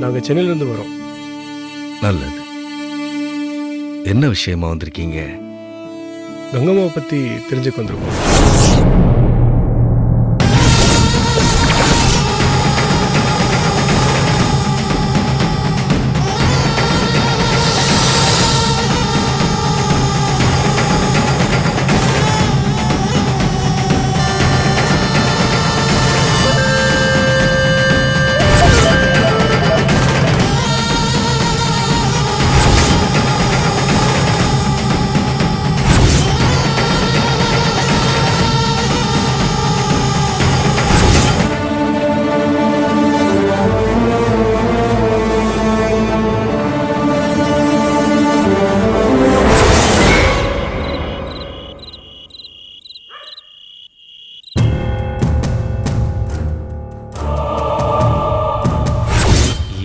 நாங்க சென்னையில இருந்து வரோம். நல்லது. என்ன விஷயமா வந்திருக்கீங்க? கங்கம்மாவை பத்தி தெரிஞ்சுக்க வந்திருக்கோம்.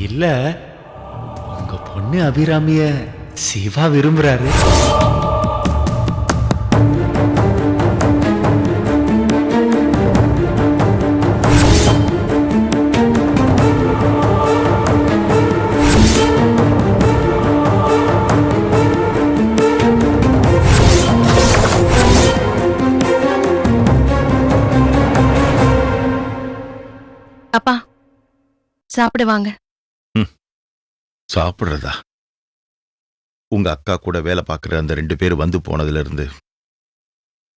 இல்ல, உங்க பொண்ணு அபிராமிய சிவா விரும்புறாரு. அப்பா சாப்பிடுவாங்க. சாப்பிடுறதா? உங்க அக்கா கூட வேலை பார்க்குற அந்த 2 பேர் வந்து போனதுல இருந்து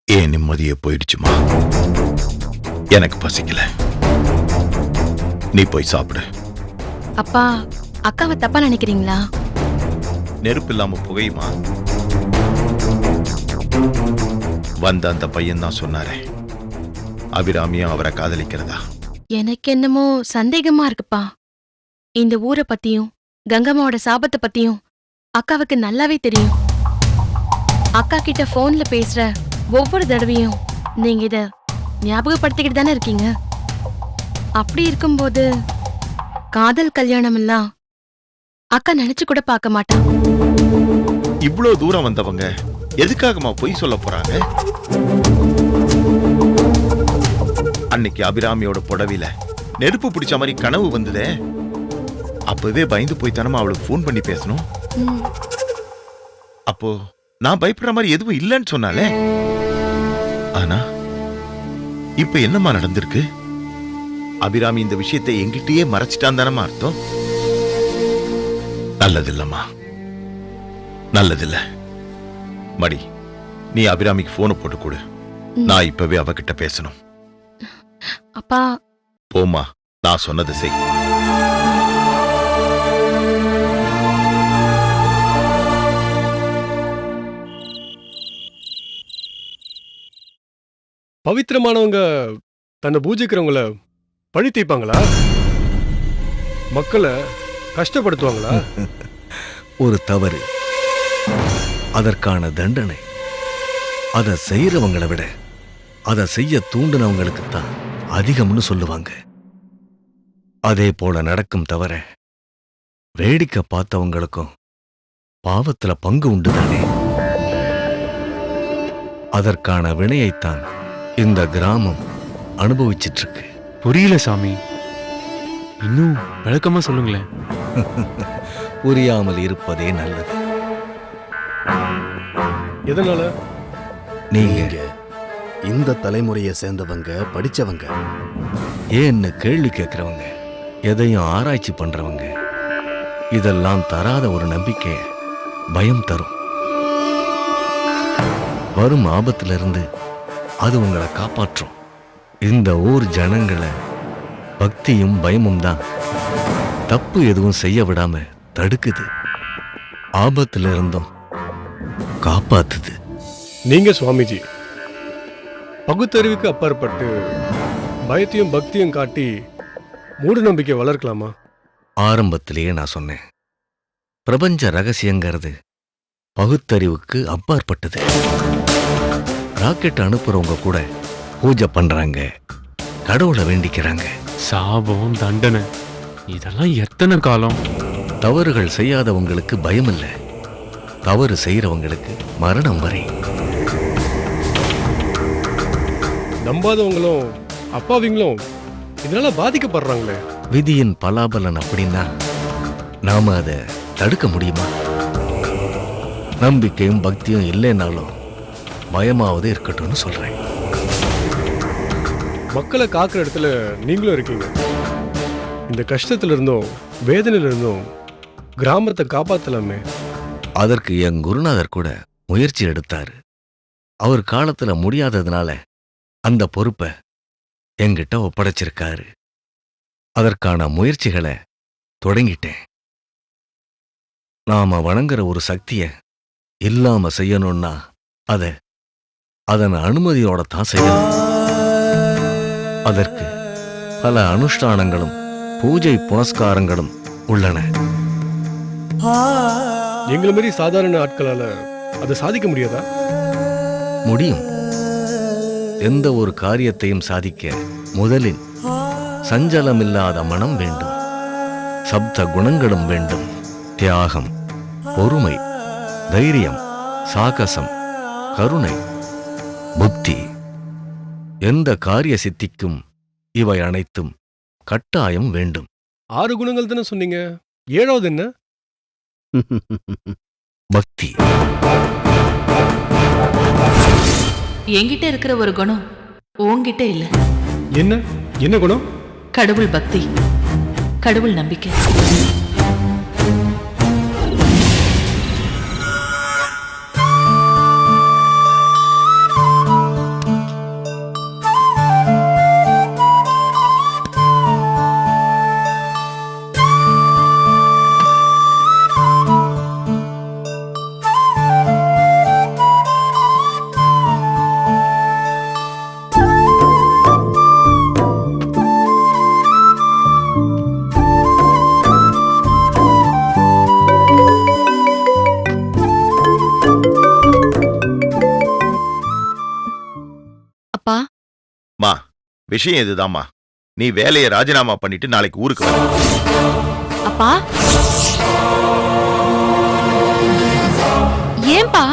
ஏன் நிம்மதியே போயிடுச்சுமா. எனக்கு பசிக்கல. நீ போய் சாப்பிடு. அப்பா அக்காவை தப்பா நினைக்கிறீங்களா? நெருப்பு இல்லாம புகையுமா? வந்த அந்த பையன் தான் சொன்னாரே, அபிராமியும் அவரை காதலிக்கிறதா. எனக்கு என்னமோ சந்தேகமா இருக்குப்பா. இந்த ஊரை பத்தியும் கங்கம்மாவோட சாபத்தை பத்தியும் அக்காவுக்கு நல்லாவே தெரியும். அக்கா கிட்ட போன்ல பேசுற ஒவ்வொரு தடவையும் நீங்க இத ஞாபகப்படுத்திக்கிட்டு தானே இருக்கீங்க. அப்படி இருக்கும்போது காதல் கல்யாணம் எல்லாம் அக்கா நினைச்சு கூட பார்க்க மாட்டா. இவ்வளவு தூரம் வந்தவங்க எதுக்காகமா பொய் சொல்ல போறாங்க? அன்னைக்கு அபிராமியோட புடவில நெருப்பு பிடிச்ச மாதிரி கனவு வந்ததே, அப்பவே பயந்து போய் தானமா அவளுக்கு போன் பண்ணி பேசணும். அப்போ நான் பயப்படுற மாதிரி எதுவும் இல்லைன்னு சொன்னாலே. ஆனா இப்ப என்னமா நடந்திருக்கு? அபிராமி இந்த விஷயத்தை எங்கிட்டயே மறைச்சிட்டான் தானமா அர்த்தம். நல்லதில்லம்மா, நல்லதில்ல. மடி, நீ அபிராமிக்கு போனை போட்டு கொடு. நான் இப்பவே அவகிட்ட பேசணும். அப்பா போமா, நான் சொன்னதை செய். பவித்திரமானவங்க தன்னை பூஜிக்கிறவங்கள பழி தீர்ப்பாங்களா? மக்களை கஷ்டப்படுத்துவாங்களா? ஒரு தவறு, அதற்கான தண்டனை அதை செய்யறவங்களை விட அதை செய்ய தூண்டினவங்களுக்கு தான் அதிகம்னு சொல்லுவாங்க. அதே போல நடக்கும் தவிர வேடிக்கை பார்த்தவங்களுக்கும் பாவத்துல பங்கு உண்டுதானே. அதற்கான வினையைத்தான் இந்த கிராமம் அனுபவிச்சிட்டு இருக்கு. புரியல சாமி, இன்னும் விளக்கமா சொல்லுங்களேன். புரியாமல் இருப்பதே நல்லது. எதனால? நீங்க இந்த தலைமுறையை சேர்ந்தவங்க, படிச்சவங்க, ஏன்னு கேள்வி கேட்கிறவங்க, எதையும் ஆராய்ச்சி பண்றவங்க, இதெல்லாம் தராத ஒரு நம்பிக்கை பயம் தரும். வரும் ஆபத்திலிருந்து அது உங்களை காப்பாற்றும். இந்த ஊர் ஜனங்களை பக்தியும் பயமும் தான் தப்பு எதுவும் செய்ய விடாம தடுக்குது, ஆபத்திலிருந்தும் காப்பாத்துது. நீங்க சுவாமிஜி பகுத்தறிவுக்கு அப்பாற்பட்டு பயத்தையும் பக்தியும் காட்டி மூட நம்பிக்கை வளர்க்கலாமா? ஆரம்பத்திலேயே நான் சொன்னேன், பிரபஞ்ச ரகசியங்கிறது பகுத்தறிவுக்கு அப்பாற்பட்டது. ராக்கெட் அனுப்புறவங்க கூட பூஜை பண்றாங்க, கடவுளை வேண்டிக்கிறாங்க. சாபம், தண்டனை, இதெல்லாம் எத்தனை காலம்? தவறுகள் செய்யாதவங்களுக்கு பயம் இல்லை, தவறு செய்யறவங்களுக்கு மரணம் வரை. நம்பாதவங்களும் அப்பாவிங்களும் இதனால பாதிக்கப்படுறாங்களே. விதியின் பலாபலன் அப்படின்னா நாம அதை தடுக்க முடியுமா? நம்பிக்கையும் பக்தியும் இல்லைன்னாலும் பயமாவது இருக்கட்டும்னு சொல்றேன். மக்களை காக்கிற இடத்துல நீங்களும் இருக்கீங்க. இந்த கஷ்டத்துல இருந்தும் வேதனையில இருந்தும் கிராமத்தை காப்பாத்தலாமே. அதற்கு என் குருநாதர் கூட முயற்சி எடுத்தாரு. அவர் காலத்துல முடியாததுனால அந்த பொறுப்பை என்கிட்ட ஒப்படைச்சிருக்காரு. அதற்கான முயற்சிகளை தொடங்கிட்டேன். நாம வணங்குற ஒரு சக்திய இல்லாம செய்யணும்னா அதன் அனுமதியோட தான் செய்யணும். அதற்கு பல அனுஷ்டானங்களும் பூஜை புனஸ்காரங்களும் உள்ளன. எங்களை மாதிரி சாதாரண ஆட்களால அதை சாதிக்க முடியாதா? முடியும். எந்த ஒரு காரியத்தையும் சாதிக்க முதலில் சஞ்சலமில்லாத மனம் வேண்டும். சப்த குணங்களும் வேண்டும். தியாகம், பொறுமை, தைரியம், சாகசம், கருணை, புத்தி. எந்த காரிய சித்திக்கும் இவை அனைத்தும் கட்டாயம் வேண்டும். 6 குணங்கள் தானே சொன்னீங்க, 7வது என்ன? பக்தி. என்கிட்ட இருக்கிற ஒரு குணம் உன்கிட்ட இல்ல. என்ன என்ன குணம்? கடவுள் பக்தி, கடவுள் நம்பிக்கை. அப்பா, மா, விஷயம் இதுதாம்மா. நீ வேலையை ராஜினாமா பண்ணிட்டு நாளைக்கு ஊருக்கு வர. அப்பா, ஏன்பா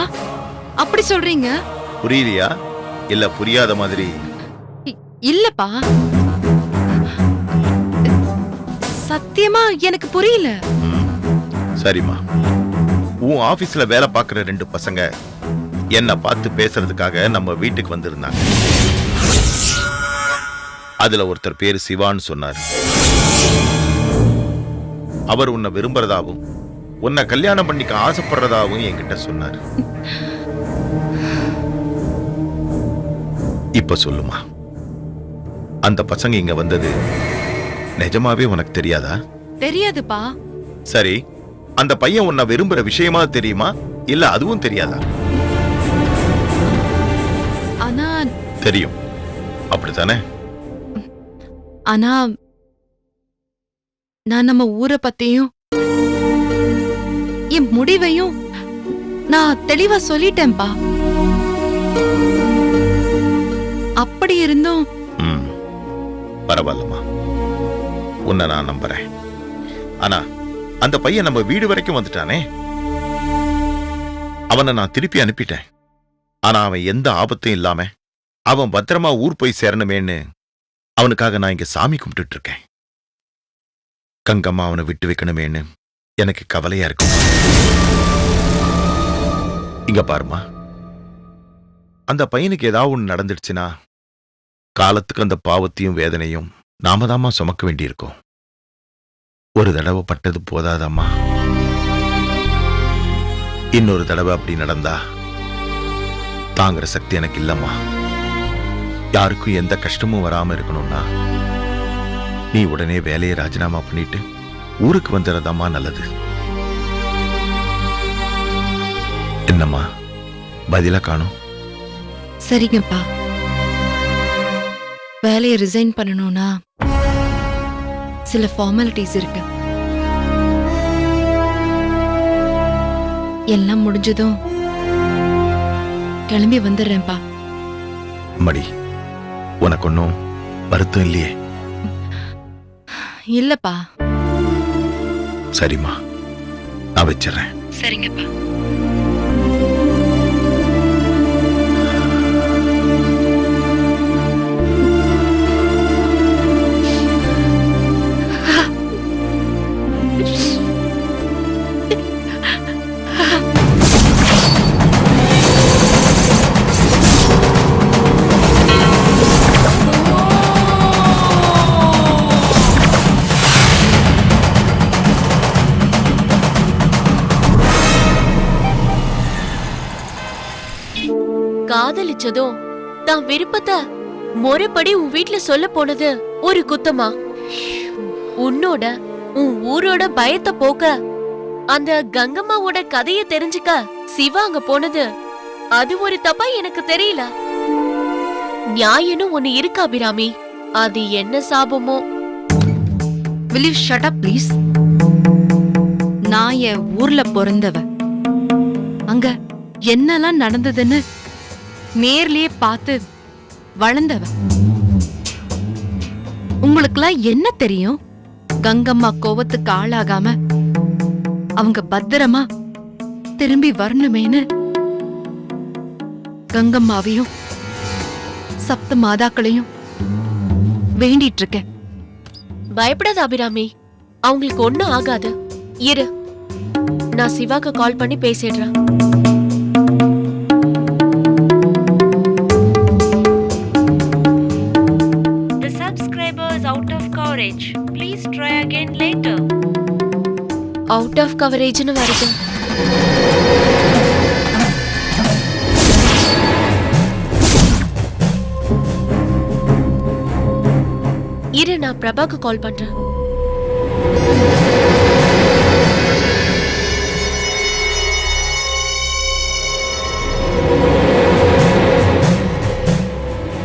அப்படி சொல்றீங்க? புரியலையா? இல்ல புரியாத மாதிரி? இல்லப்பா, சத்தியமா எனக்கு புரியல. சரிம்மா, உன் ஆபீஸ்ல வேலை பார்க்கிற 2 பசங்க என்ன பார்த்து பேசுறதுக்காக நம்ம வீட்டுக்கு வந்திருந்தாங்க. அதுல ஒருத்தர் பேரு சிவான்னு சொன்னார். அவர் உன்னை விரும்புறதாவும் உன்னை கல்யாணம் பண்ணிக்க ஆசைப்படுறதாவும் என்கிட்ட சொன்னார். இப்ப சொல்லுமா, அந்த பசங்க இங்க வந்தது நிஜமாவே உனக்கு தெரியாதா? தெரியாதுப்பா. சரி, அந்த பையன் உன்னை விரும்புற விஷயமா தெரியுமா, இல்ல அதுவும் தெரியாதா? ஆனா தெரியும், அப்படித்தானே? ஆனா நான் நம்ம ஊரை பத்தியும் என் முடிவையும் நான் தெளிவா சொல்லிட்டேன்பா. அப்படி இருந்தும் பரவாயில்லம்மா, உன்னை நான் நம்புறேன். ஆனா அந்த பையன் நம்ம வீடு வரைக்கும் வந்துட்டானே, அவனை நான் திருப்பி அனுப்பிட்டேன். ஆனா அவன் எந்த ஆபத்தும் இல்லாம அவன் பத்திரமா ஊர் போய் சேரணுமேன்னு அவனுக்காக நான் இங்க சாமி கும்பிட்டு இருக்கேன். கங்கம்மா அவனை விட்டு வைக்கணுமேன்னு எனக்கு கவலையா இருக்கு. இங்க பாருமா, அந்த பையனுக்கு ஏதாவது ஒண்ணு நடந்துடுச்சுன்னா காலத்துக்கு அந்த பாவத்தையும் வேதனையும் நாம தாமா சுமக்க வேண்டியிருக்கோம். ஒரு தடவை பட்டது போதாதம்மா, இன்னொரு தடவை அப்படி நடந்தா தாங்குற சக்தி எனக்கு இல்லம்மா. யாருக்கும் எந்த கஷ்டமும் வராம இருக்கணும்னா நீ உடனே வேலையை ராஜினாமா பண்ணிட்டு ஊருக்கு வந்துடுறதாம்மா நல்லது. என்னம்மா பதிலா காணும்? சரிங்கப்பா, வேலையை ரிசைன் பண்ணணும்னா சில ஃபார்மாலிட்டிஸ் இருக்கு. எல்லாம் முடிஞ்சதும் கிளம்பி வந்துடுறேன்ப்பா. மடி, உனக்கு ஒன்னும் வருத்தம் இல்லையே? இல்லப்பா. சரிம்மா, நான் வச்சிடறேன். சரிங்கப்பா. காதலிச்சதும் தான் விருப்பத்தை முறைப்படி உன் வீட்ல சொல்ல போனது ஒரு குத்தமா? உன்னோட உன் ஊரோட பயத்தை போக்க அந்த கங்கம்மாவோட கதைய தெரிஞ்சுக்க சிவா அங்க போனது அது ஒரு தப்பா எனக்கு தெரியல. நியாயம்னு ஒண்ணு இருக்கு அபிராமி, அது என்ன சாபமோ? will you shut up please? நான் என் ஊர்ல பிறந்தவ, அங்க என்னெல்லாம் நடந்ததுன்னு நேர்லயே பார்த்து வளர்ந்தவ. உங்களுக்குலாம் என்ன தெரியும்? கங்கம்மா கோவத்துக்கு ஆளாகாம அவங்க பத்திரமா திரும்பி வரணுமேனு கங்கம்மாவையும் சப்த மாதாக்களையும் வேண்டிட்டு இருக்கேன். பயப்படாத அபிராமி, அவங்களுக்கு ஒண்ணும் ஆகாது. இரு, நான் சிவாக்கு கால் பண்ணி பேசிடுறேன். The subscriber is out of coverage. Please try again later. Out of கவரேஜ்னு வருது. இரு, நான் பிரபாக்கு கால் பண்றேன்.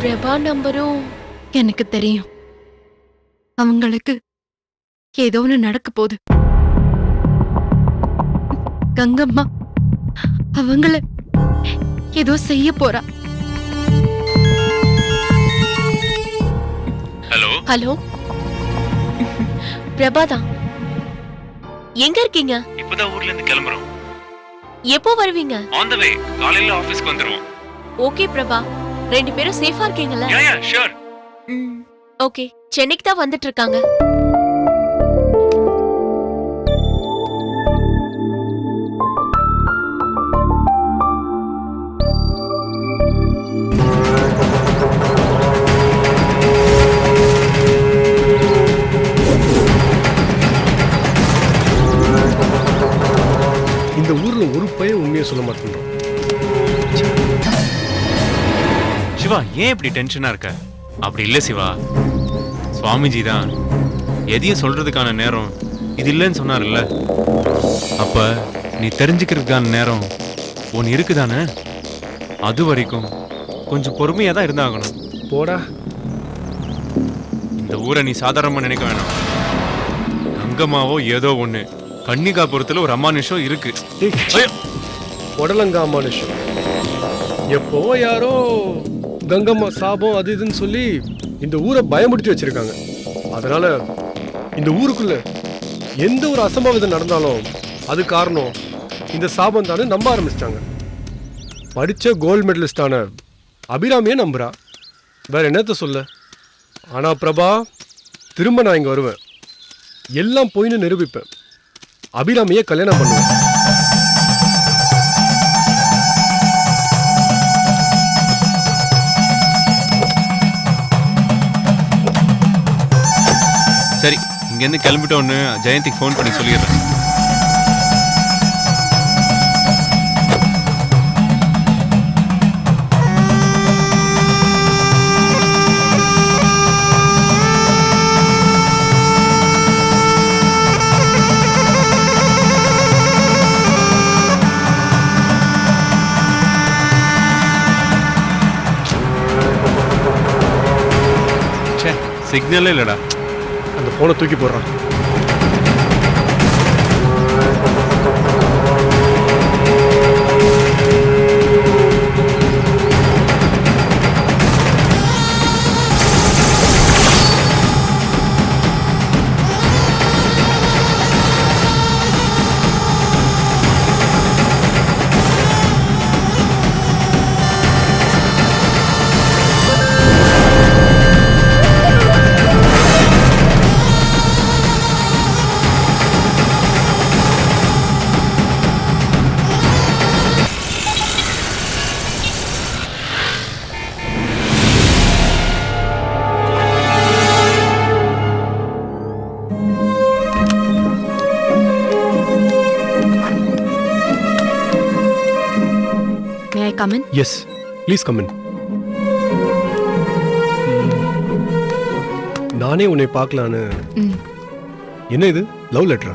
பிரபா நம்பரும் எனக்கு தெரியும். அவங்களுக்கு ஏதோ ஒண்ணு நடக்க போகுது. கங்கம்மா அவங்கள ஏதோ செய்ய போறா. ஹலோ ஹலோ, பிரபாதான். எங்க இருக்கீங்க? இப்பதான் ஊர்ல இருந்து கிளம்புறோம். எப்போ வருவீங்க? ஆன் தி வே, காலையில ஆபீஸ்க்கு வந்துருவோம். ஓகே பிரபா, 2 பேரும் சேஃபா இருக்கீங்களா? Yeah sure. ஓகே, சென்னைக்கு தான் வந்துட்டு இருக்காங்க. இந்த ஊர்ல ஒரு பையன் உண்மையை சொல்ல மாட்டேங்கிறான். சிவா, ஏன் இப்படி டென்ஷனா இருக்க? அப்படி இல்ல சிவா, சுவாமிஜி தான் எதையும் சொல்றதுக்கான நேரம் இது இல்லைன்னு சொன்னார்ல. அப்ப நீ தெரிஞ்சுக்கிறதுக்கான நேரம் ஒன்னு இருக்குதானே? அது வரைக்கும் கொஞ்சம் பொறுமையா தான் இருந்தாகணும். போடா. இந்த ஊரை நீ சாதாரணமா நினைக்க வேணாம். கங்கம்மாவோ ஏதோ ஒண்ணு, கன்னிகாபுரத்துல ஒரு அமானுஷம் இருக்கு. உடலங்கா மனுஷன் எப்போ யாரோ கங்கம்மா சாபம் அது இதுன்னு சொல்லி இந்த ஊரை பயமுடுத்தி வச்சிருக்காங்க. அதனால இந்த ஊருக்குள்ள எந்த ஒரு அசம்பாவிதம் நடந்தாலும் அது காரணம் இந்த சாபம் தானே நம்ப ஆரம்பிச்சிட்டாங்க. படிச்ச கோல்டு மெடலிஸ்டான அபிராமியே நம்புறா. வேற என்னத்த சொல்ல? ஆனா பிரபா, திரும்ப நான் இங்க வருவேன், எல்லாம் போயின்னு நிரூபிப்பேன். அபிராமியை கல்யாணம் பண்ணுவேன். சரி, இங்க இருந்து கிளம்பிட்டோன்னு ஜெயந்திக்கு ஃபோன் பண்ணி சொல்லிடுறேன். சிக்னலே இல்லடா. அந்த போனை தூக்கி போடுறான். May I come in? Yes. Please come in. நானே உன்னை பார்க்கலான்னு. ம். என்ன இது, லவ் லெட்டரா?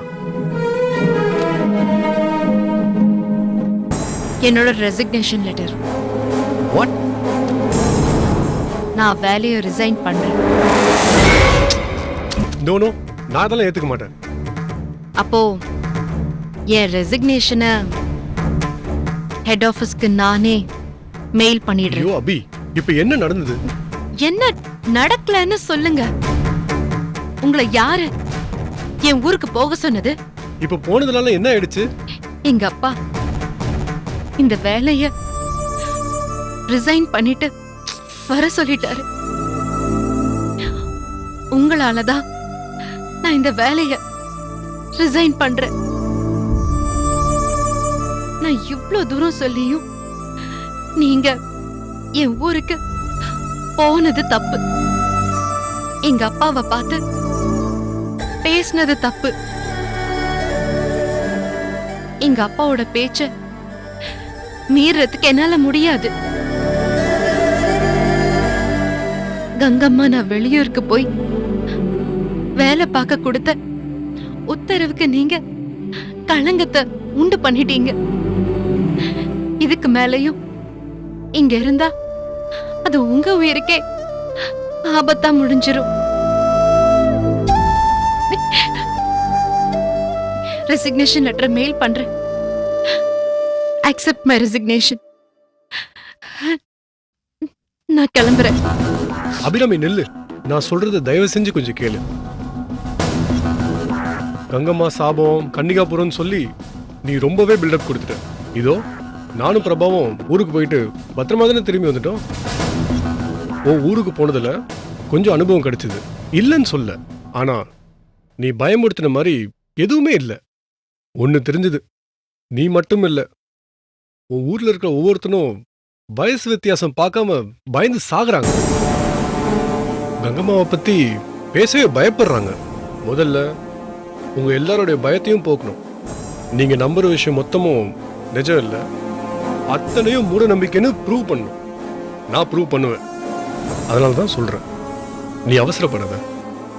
என்னோட ரெசிக்னேஷன் லெட்டர். வாட்? நான் வேலையை ரிசைன் பண்றேன். நோ நோ, நான் அதெல்லாம் ஏத்துக்க மாட்டேன். அப்போ என் ரெசிக்னேஷனை ஹெட் ஆபீஸ்க்கு நானே மெயில் பண்ணிடுறேன். ஐயோ அபி, இப்ப என்ன நடந்தது? என்ன நடக்கலன்னு சொல்லுங்க. உங்களை யாரு என் ஊருக்கு போக சொன்னது? இப்ப போனதுனால என்ன ஆயிடுச்சு? எங்க அப்பா இந்த வேலைய ரிசைன் பண்ணிட்டு வர சொல்லிட்டாரு. உங்களாலதான் நான் இந்த வேலைய ரிசைன் பண்றேன். நான் இவ்ளோ தூரம் சொல்லியும் நீங்க என் ஊருக்கு போனது தப்பு. எங்க அப்பாவை பார்த்து பேசினது தப்பு. எங்க அப்பாவோட பேச்ச மீறதுக்கு என்னால முடியாது. கங்கம்மா நான் வெளியூருக்கு போய் வேலை பார்க்க கொடுத்த உத்தரவுக்கு நீங்க களங்கத்தை உண்டு பண்ணிட்டீங்க. இதுக்கு மேலையும் இங்க இருந்தா அது உங்க உயிருக்கே ஆபத்தா முடிஞ்சிரும். ரெசிக்னேஷன் லெட்டர் மெயில் பண்றேன். Accept my resignation. நான் கிளம்புறேன். அபிராமி நில்லு, நான் சொல்றத தயவு செஞ்சு கொஞ்சம் கேளு. கங்கம்மா சாபம் கன்னிகாபுரம்னு சொல்லி நீ ரொம்பவே பில்டப் கொடுத்துட்ட. இதோ நானும் பிரபாவும் ஊருக்கு போயிட்டு பத்திரமா தானே திரும்பி வந்துட்டோம். ஊருக்கு போனதுல கொஞ்சம் அனுபவம் கிடைச்சது, இல்லைன்னு சொல்ல. ஆனா நீ பயமுறுத்தின மாதிரி எதுவுமே இல்லை. ஒன்னு தெரிஞ்சது, நீ மட்டும் இல்ல, உன் ஊர்ல இருக்கிற ஒவ்வொருத்தனும் வயசு வித்தியாசம் பார்க்காம பயந்து சாகுறாங்க. கங்கம்மாவை பத்தி பேசவே பயப்படுறாங்க. முதல்ல உங்க எல்லாருடைய பயத்தையும் போக்கணும். நீங்க நம்புற விஷயம் மொத்தமும் நிஜம் இல்லை, அத்தனையும் மூட நம்பிக்கைன்னு ப்ரூவ் பண்ணும். நான் ப்ரூவ் பண்ணுவேன். அதனால தான் சொல்றேன், நீ அவசரப்படாத,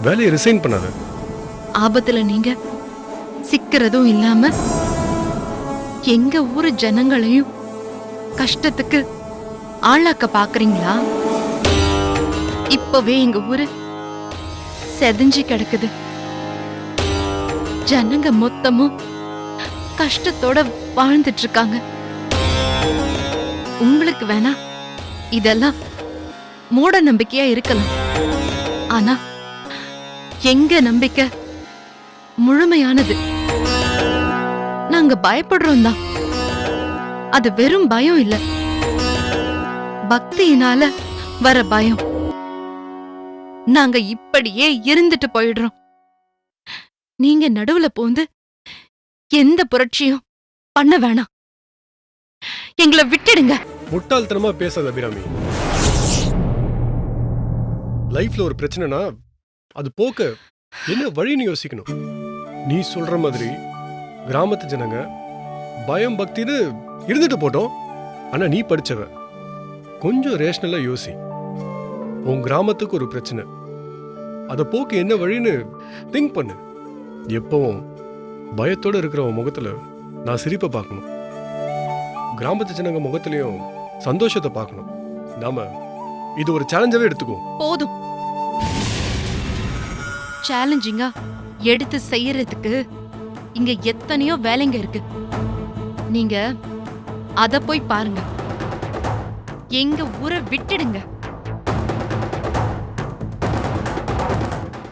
வேலையை ரிசைன் பண்ணாத. ஆபத்துல நீங்க சிக்கிறதும் இல்லாம எங்க ஊரு ஜனங்களையும் கஷ்டத்துக்கு ஆளாக்க பாக்குறீங்களா? இப்பவே எங்க ஊரு செதஞ்சு கிடக்குது. ஜனங்க மொத்தமும் கஷ்டத்தோட வாழ்ந்துட்டு இருக்காங்க. உங்களுக்கு வேணா இதெல்லாம் மூட நம்பிக்கையா இருக்கலாம். ஆனா எங்க நம்பிக்கை முழுமையானது. நாங்க பயப்படுறோம் தான். அது வெறும் பயம் இல்ல, பக்தியினால வர பயம். நாங்க இப்படியே இருந்துட்டு போயிடுறோம். நீங்க நடுவுல போந்து எந்த புரட்சியும் பண்ண வேணாம். எங்களை விட்டுடுங்க. முட்டாள்தனமா பேசாத அபிராமி. லைஃப்ல ஒரு பிரச்சனைனா அது போக்க என்ன வழின்னு யோசிக்கணும். நீ சொல்ற மாதிரி கிராமத்து ஜனங்க பயம் பக்தின்னு இருந்துட்டு போட்டோம். ஆனா நீ படிச்சவ, கொஞ்சம் ரேஷனலா யோசி. உன் கிராமத்துக்கு ஒரு பிரச்சனை, அத போக்கு என்ன வழின்னு திங்க் பண்ணு. எப்பவும் பயத்தோட இருக்கிற உன் முகத்துல நான் சிரிப்பை பார்க்கணும், கிராமத்து ஜனங்க முகத்திலையும் சந்தோஷத்தை பார்க்கணும். நாம இது ஒரு சேலஞ்சாவே எடுத்துக்குவோம். போதும். சேலஞ்சிங்கா எடுத்து செய்யறதுக்கு இங்க எத்தனையோ வேலைங்க இருக்கு. நீங்க அத போய் பாருங்க. எங்க ஊரை விட்டுடுங்க.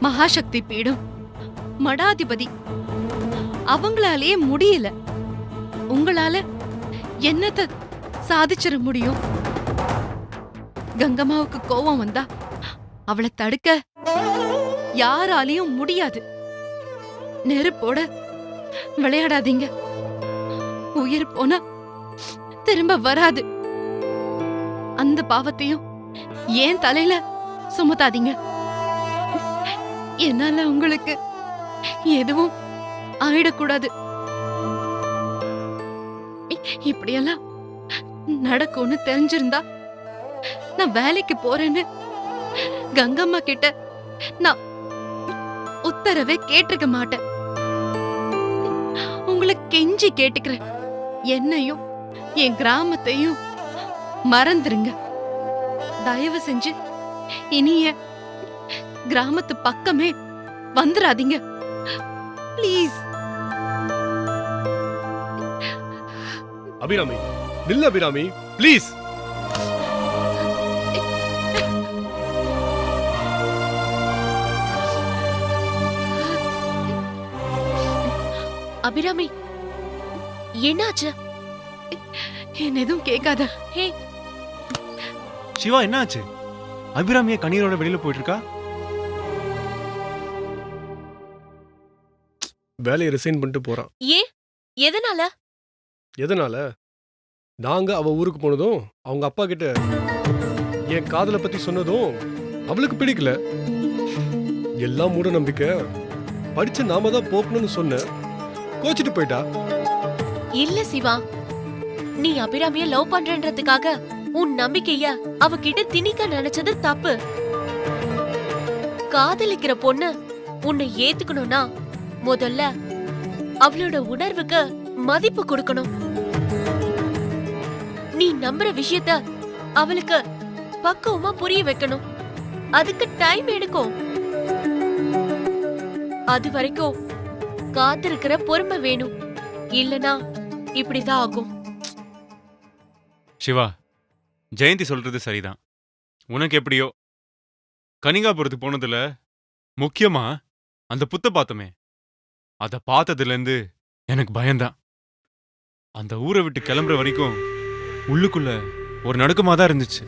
மகாசக்தி பீடம் மடாதிபதி அவங்களாலேயே முடியல. உங்களால என்னத்த சாதிச்சிட முடியும்? கங்கம்மாவுக்கு கோபம் வந்தா அவளை தடுக்க யாராலையும் முடியாது. நெருப்போட விளையாடாதீங்க. உயிர் போனா திரும்ப வராது. அந்த பாவத்தையும் ஏன் தலையில சுமத்தாதீங்க. என்னால உங்களுக்கு எதுவும் ஆயிடக்கூடாது. இப்படியெல்லாம் நடக்கும்னு தெரிஞ்சிருந்தா நான் வேலைக்கு போறேன்னு கங்கம்மா கிட்ட நான் உத்தரவே கேட்டிருக்க மாட்டேன். உங்களை கெஞ்சி கேட்டுக்கிறேன், என்னையும் என் கிராமத்தையும் மறந்துருங்க. தயவு செஞ்சு இனிய கிராமத்து பக்கமே வந்துடாதீங்க ப்ளீஸ். அபிராமி, நில்ல அபிராமி, ப்ளீஸ். அபிராமி, என்னாச்சு? என்ன எதுவும் கேட்காத. ஹே, சிவா என்ன ஆச்சு? அபிராமிய கண்ணீரோட வெளியில போயிட்டு இருக்கா? வேலையை ரிசைன் பண்ணிட்டு போறான். ஏன்? எதனால? எதனால? நாங்க அவ ஊருக்கு போனதும் அவங்க அப்பா கிட்ட என் காதலை பத்தி சொன்னதும் அவளுக்கு பிடிக்கல. எல்லாம் மூட நம்பிக்கை. படிச்சு நாம தான் போக்கணும்னு சொன்ன, கோச்சிட்டு போயிட்டா. இல்ல சிவா, நீ அபிராமிய லவ் பண்றன்றதுக்காக உன் நம்பிக்கைய அவகிட்ட திணிக்க நினைச்சது தப்பு. காதலிக்கிற பொண்ணு உன்னை ஏத்துக்கணும்னா முதல்ல அவளோட உணர்வுக்கு மதிப்பு கொடுக்கணும். நீ நம்புற விஷயத்த அவளுக்கு பக்குவமா புரிய வைக்கணும். அதுக்கு டைம் எடுக்கும். அது வரைக்கும் காத்திருக்கிற பொறுமை வேணும். இல்லனா இப்படிதான் ஆகும். சிவா, ஜெயந்தி சொல்றது சரிதான். உனக்கு எப்படியோ, கனிகாபுரத்துக்கு போனதுல முக்கியமா அந்த புத்த பார்த்தோமே, அத பார்த்ததுல இருந்து எனக்கு பயம்தான். அந்த ஊரை விட்டு கிளம்புற வரைக்கும் உள்ளுக்குள்ள ஒரு நடுக்கமா தான் இருந்துச்சு.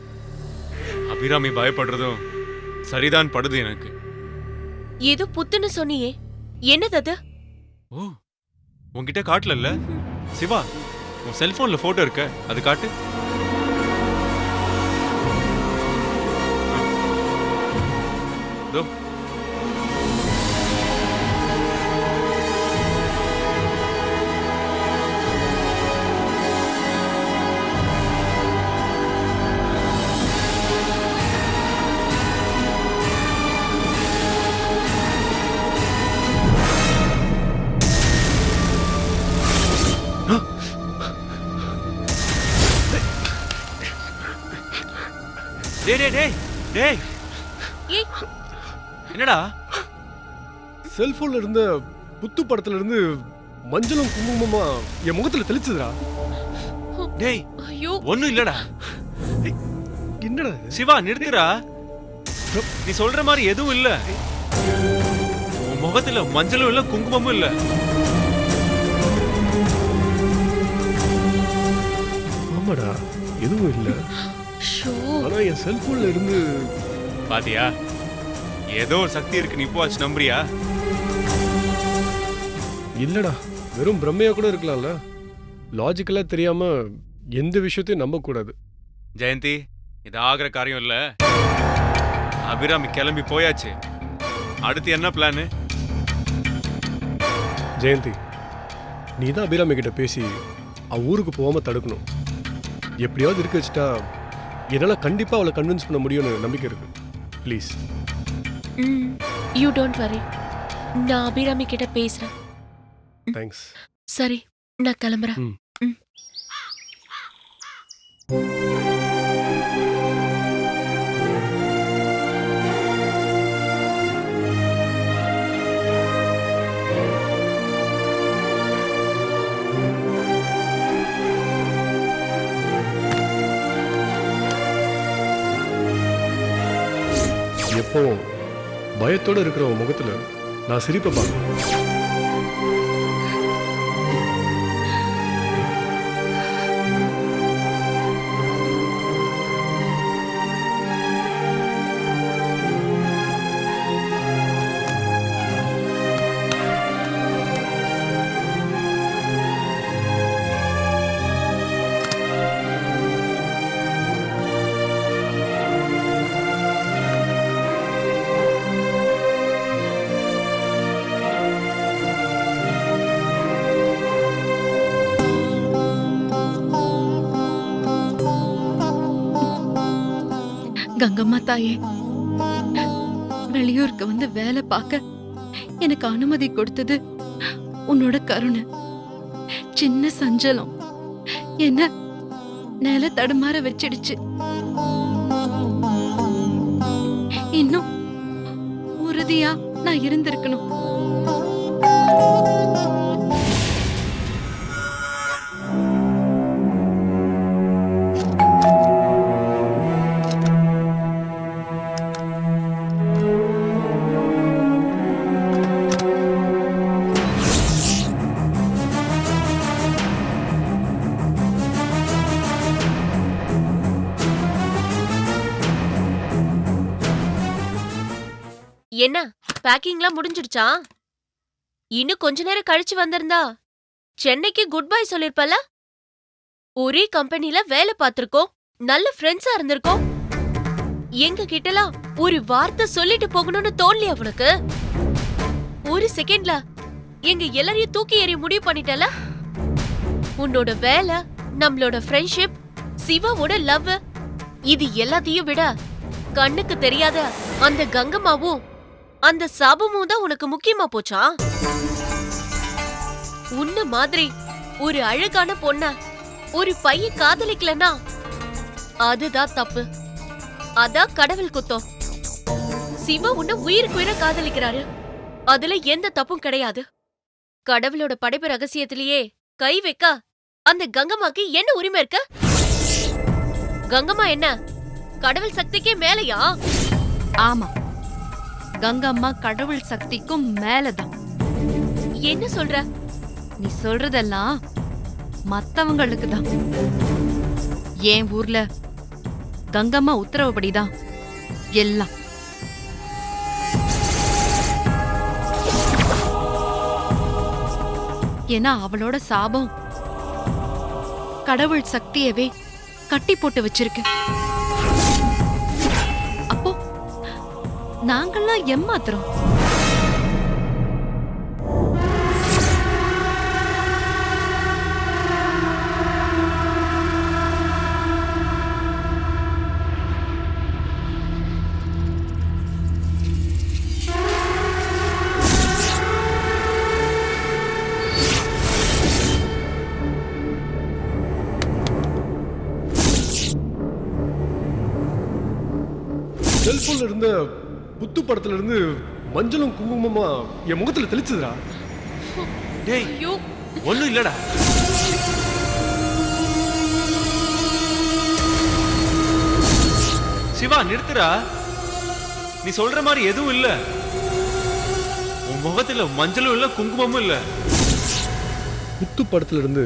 அபிராமி பயப்படுறதும் சரிதான் படுது எனக்கு. ஏதோ புத்துன்னு சொன்னியே, என்னது அது? ஓ, உன்கிட்ட காட்டல சிவா? உன் செல்போன்ல போட்டோ இருக்க, அது காட்டு. இதோ. டேய் டேய் டேய் டேய், ஏய், என்னடா? செல்போன்ல இருந்த புத்து படத்துல இருந்து மஞ்சளும் குங்குமமா என் முகத்துல தெளிச்சதுடா. டேய், ஐயோ, ஒண்ணும் இல்லடா. என்னடா இது? சிவா, நிறுத்துடா. நீ சொல்ற மாதிரி எதுவும் இல்ல. உன் முகத்துல மஞ்சளும் இல்ல, குங்குமமும் இல்ல. ஆமாடா, எதுவும் இல்ல. ஷோ. ஆனா என் செல்போன்ல இருந்து பாத்தியா, ஏதோ ஒரு சக்தி இருக்கு. நீ இப்போ ஆச்சு நம்புறியா? இல்லடா, வெறும் பிரம்மையா கூட இருக்கலாம்ல. லாஜிக்கலா தெரியாம எந்த விஷயத்தையும் நம்ப கூடாது. ஜெயந்தி, இது ஆகிற காரியம் இல்ல. அபிராமி கிளம்பி போயாச்சு. அடுத்து என்ன பிளானு? ஜெயந்தி, நீ தான் அபிராமி கிட்ட பேசி அவ ஊருக்கு போகாம தடுக்கணும். எப்படியாவது இருக்க வச்சுட்டா என்னால கண்டிப்பா அவளை கன்வின்ஸ் பண்ண முடியும்னு நம்பிக்கை இருக்கு. ப்ளீஸ். You don't worry. நான் அபிராமி கிட்ட பேசுறேன். தேங்க்ஸ். சரி, நான் கிளம்புறேன். ம். ம். எப்பவும் பயத்தோட இருக்கிற உன் முகத்துல நான் சிரிப்பை பார்க்கணும். கங்கம்மா தாயே, வெளியூருக்கு வந்து வேலை பார்க்க எனக்கு அனுமதி கொடுத்தது உன்னோட கருணை. சின்ன சஞ்சலம் என்ன நில தடுமாற வச்சிடுச்சு. இன்னும் உறுதியா நான் இருந்திருக்கணும். என்ன பேக்கிங்லாம் முடிஞ்சிடுச்சா? இன்னும் கொஞ்ச நேரம் கழிச்சு வந்திருந்தா சென்னைக்கு குட் பை சொல்லிருப்பல. ஒரே கம்பெனில வேலை பார்த்திருக்கோம், நல்ல ஃப்ரெண்ட்ஸா இருந்திருக்கோம். எங்க கிட்டலாம் ஒரு வார்த்தை சொல்லிட்டு போகணும்னு தோணலையா உனக்கு? ஒரு செகண்ட்ல எங்க எல்லாரையும் தூக்கி எறிய முடிவு பண்ணிட்டல. உன்னோட வேலை, நம்மளோட ஃப்ரெண்ட்ஷிப், சிவாவோட லவ், இது எல்லாத்தையும் விட கண்ணுக்கு தெரியாத அந்த கங்கம்மாவும் அந்த சாபமும் தான் உனக்கு முக்கியமா போச்சா? உன்ன மாதிரி ஒரு அழகான பொண்ண ஒரு பையன் காதலிக்கலனா அதுதான் தப்பு. அதான் கடவுள் குத்தம். சிவா உன்ன உயிருக்கு உயிரை காதலிக்கிறாரு, அதுல எந்த தப்பும் கிடையாது. கடவுளோட படைப்பு ரகசியத்திலேயே கை வைக்க அந்த கங்கம்மாக்கு என்ன உரிமை இருக்கு? கங்கம்மா என்ன கடவுள் சக்திக்கே மேலையா? ஆமா, கங்கம்மா கடவுள் சக்திக்கும் மேலதான். என்ன சொல்ற? நீ சொல்றதெல்லாம் மத்தவங்களுக்கு தான். என் ஊர்ல கங்கம்மா உத்தரவுப்படிதான் எல்லாம். ஏன்னா அவளோட சாபம் கடவுள் சக்தியவே கட்டி போட்டு வச்சிருக்கு. அப்போ நாங்கெல்லாம் ஏமாத்துறோம். செல்போன்ல இருந்த புத்து படத்துல இருந்து மஞ்சளும் குங்குமமா என் முகத்துல தெளிச்சுதுடா. டேய், ஒண்ணும் இல்லடா. சிவா, நிறுத்துடா. நீ சொல்ற மாதிரி எதுவும் இல்ல. உன் முகத்துல மஞ்சளும் இல்ல, குங்குமமும் இல்ல. புத்து படத்துல இருந்து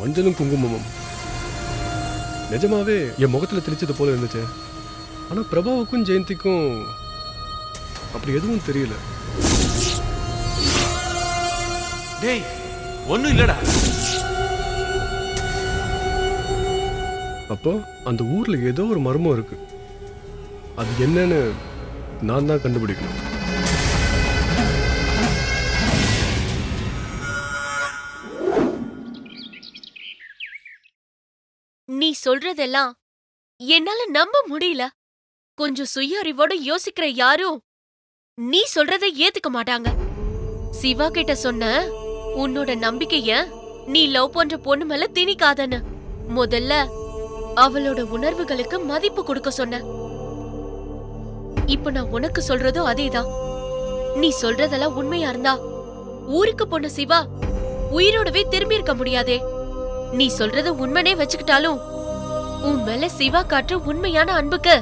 மஞ்சளும் குங்குமமும் நிஜமாவே என் முகத்துல தெளிச்சது போல இருந்துச்சு. ஆனா பிரபாவுக்கும் ஜெயந்திக்கும் அப்படி எதுவும் தெரியல. டேய், ஒண்ணும் இல்லடா. அப்போ அந்த ஊர்ல ஏதோ ஒரு மர்மம் இருக்கு. அது என்னன்னு நான் தான் கண்டுபிடிக்கணும். நீ சொல்றதெல்லாம் என்னால நம்ப முடியல. கொஞ்சம் சுய அறிவோட யோசிக்கிற யாரும் நீ சொல்றதை ஏத்துக்க மாட்டாங்க. சிவா கிட்ட சொன்ன உன்னோட நம்பிக்கைய நீ லவ் பண்ற பொண்ணு மேல திணிக்காதன்னு. முதல்ல அவளோட உணர்வுகளுக்கு மதிப்பு கொடுக்க சொன்ன. இப்ப நான் உனக்கு சொல்றதும் அதேதான். நீ சொல்றதெல்லாம் உண்மையா இருந்தா ஊருக்கு போன சிவா உயிரோடவே திரும்பி இருக்க முடியாதே. நீ சொல்றத உண்மைனே வச்சுக்கிட்டாலும் உன் மேல சிவா காட்டுற உண்மையான அன்புக்கு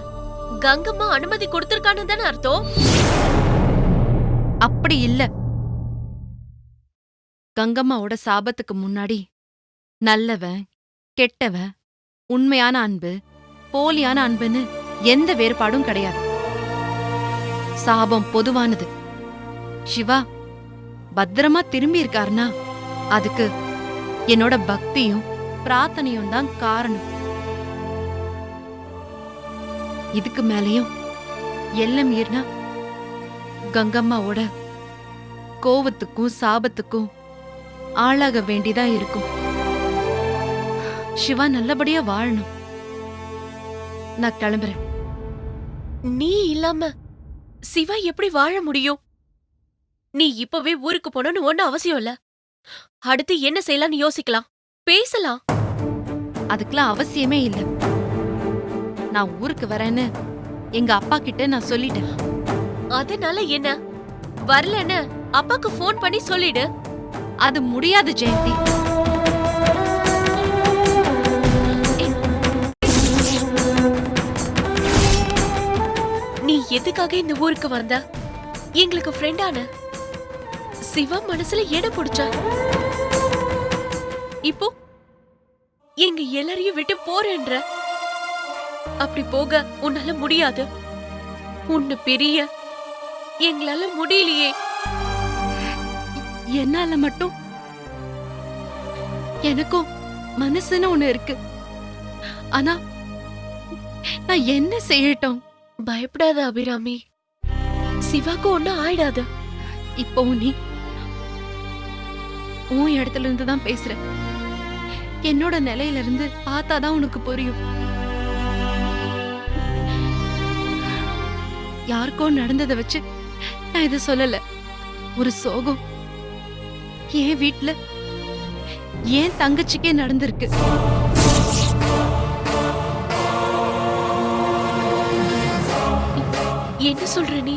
கங்கம்மா அனுமதி கொடுத்திருக்கான்னு தானே அர்த்தம்? அப்படி இல்ல. கங்கம்மாவோட சாபத்துக்கு முன்னாடி நல்லவன், கெட்டவன், உண்மையான அன்பு, போலியான அன்புன்னு எந்த வேறுபாடும் கிடையாது. சாபம் பொதுவானது. சிவா பத்திரமா திரும்பி இருக்காருன்னா அதுக்கு என்னோட பக்தியும் பிரார்த்தனையும் தான் காரணம். இதுக்கு மேலையும் எல்லை மீறினா கங்கம்மாவோட கோவத்துக்கும் சாபத்துக்கும் ஆளாக வேண்டியதா இருக்கும். சிவா நல்லபடியா வாழணும். நான் கிளம்புறேன். நீ இல்லாம சிவா எப்படி வாழ முடியும்? நீ இப்பவே ஊருக்கு போனோன்னு ஒன்னும் அவசியம் இல்ல. அடுத்து என்ன செய்யலாம்னு யோசிக்கலாம், பேசலாம். அதுக்கெல்லாம் அவசியமே இல்ல. நான் ஊருக்கு வரேன்னு எங்க அப்பா கிட்ட நான் சொல்லிட்டேன். அதனால என்ன? வரலன்னு அப்பாக்கு ஃபோன் பண்ணி சொல்லிடு. அது முடியாது ஜெயந்தி. நீ எதுக்காக இந்த ஊருக்கு வந்த? எங்களுக்கு ஃப்ரெண்டான சிவா மனசுல இடம் பிடிச்சா. இப்போ எங்க எல்லாரையும் விட்டு போறேன்ற. அப்படி போக உன்னால முடியாது. உன்னை பிரிய எங்களால முடியலையே. என்னால மட்டும் எனக்கும் மனசுன்னு ஒண்ணு இருக்கு. ஆனா நான் என்ன செய்யட்டும்? பயப்படாத அபிராமி, சிவாக்கு ஒண்ணும் ஆயிடாது. இப்போ நீ உன் இடத்துல இருந்து தான் பேசுற. என்னோட நிலையில இருந்து பார்த்தாதான் உனக்கு புரியும். யாருக்கோ நடந்ததை வச்சு நான் இதை சொல்லல. ஒரு சோகம் என் வீட்டுல என் தங்கச்சிக்கே நடந்திருக்கு. என்ன சொல்ற நீ?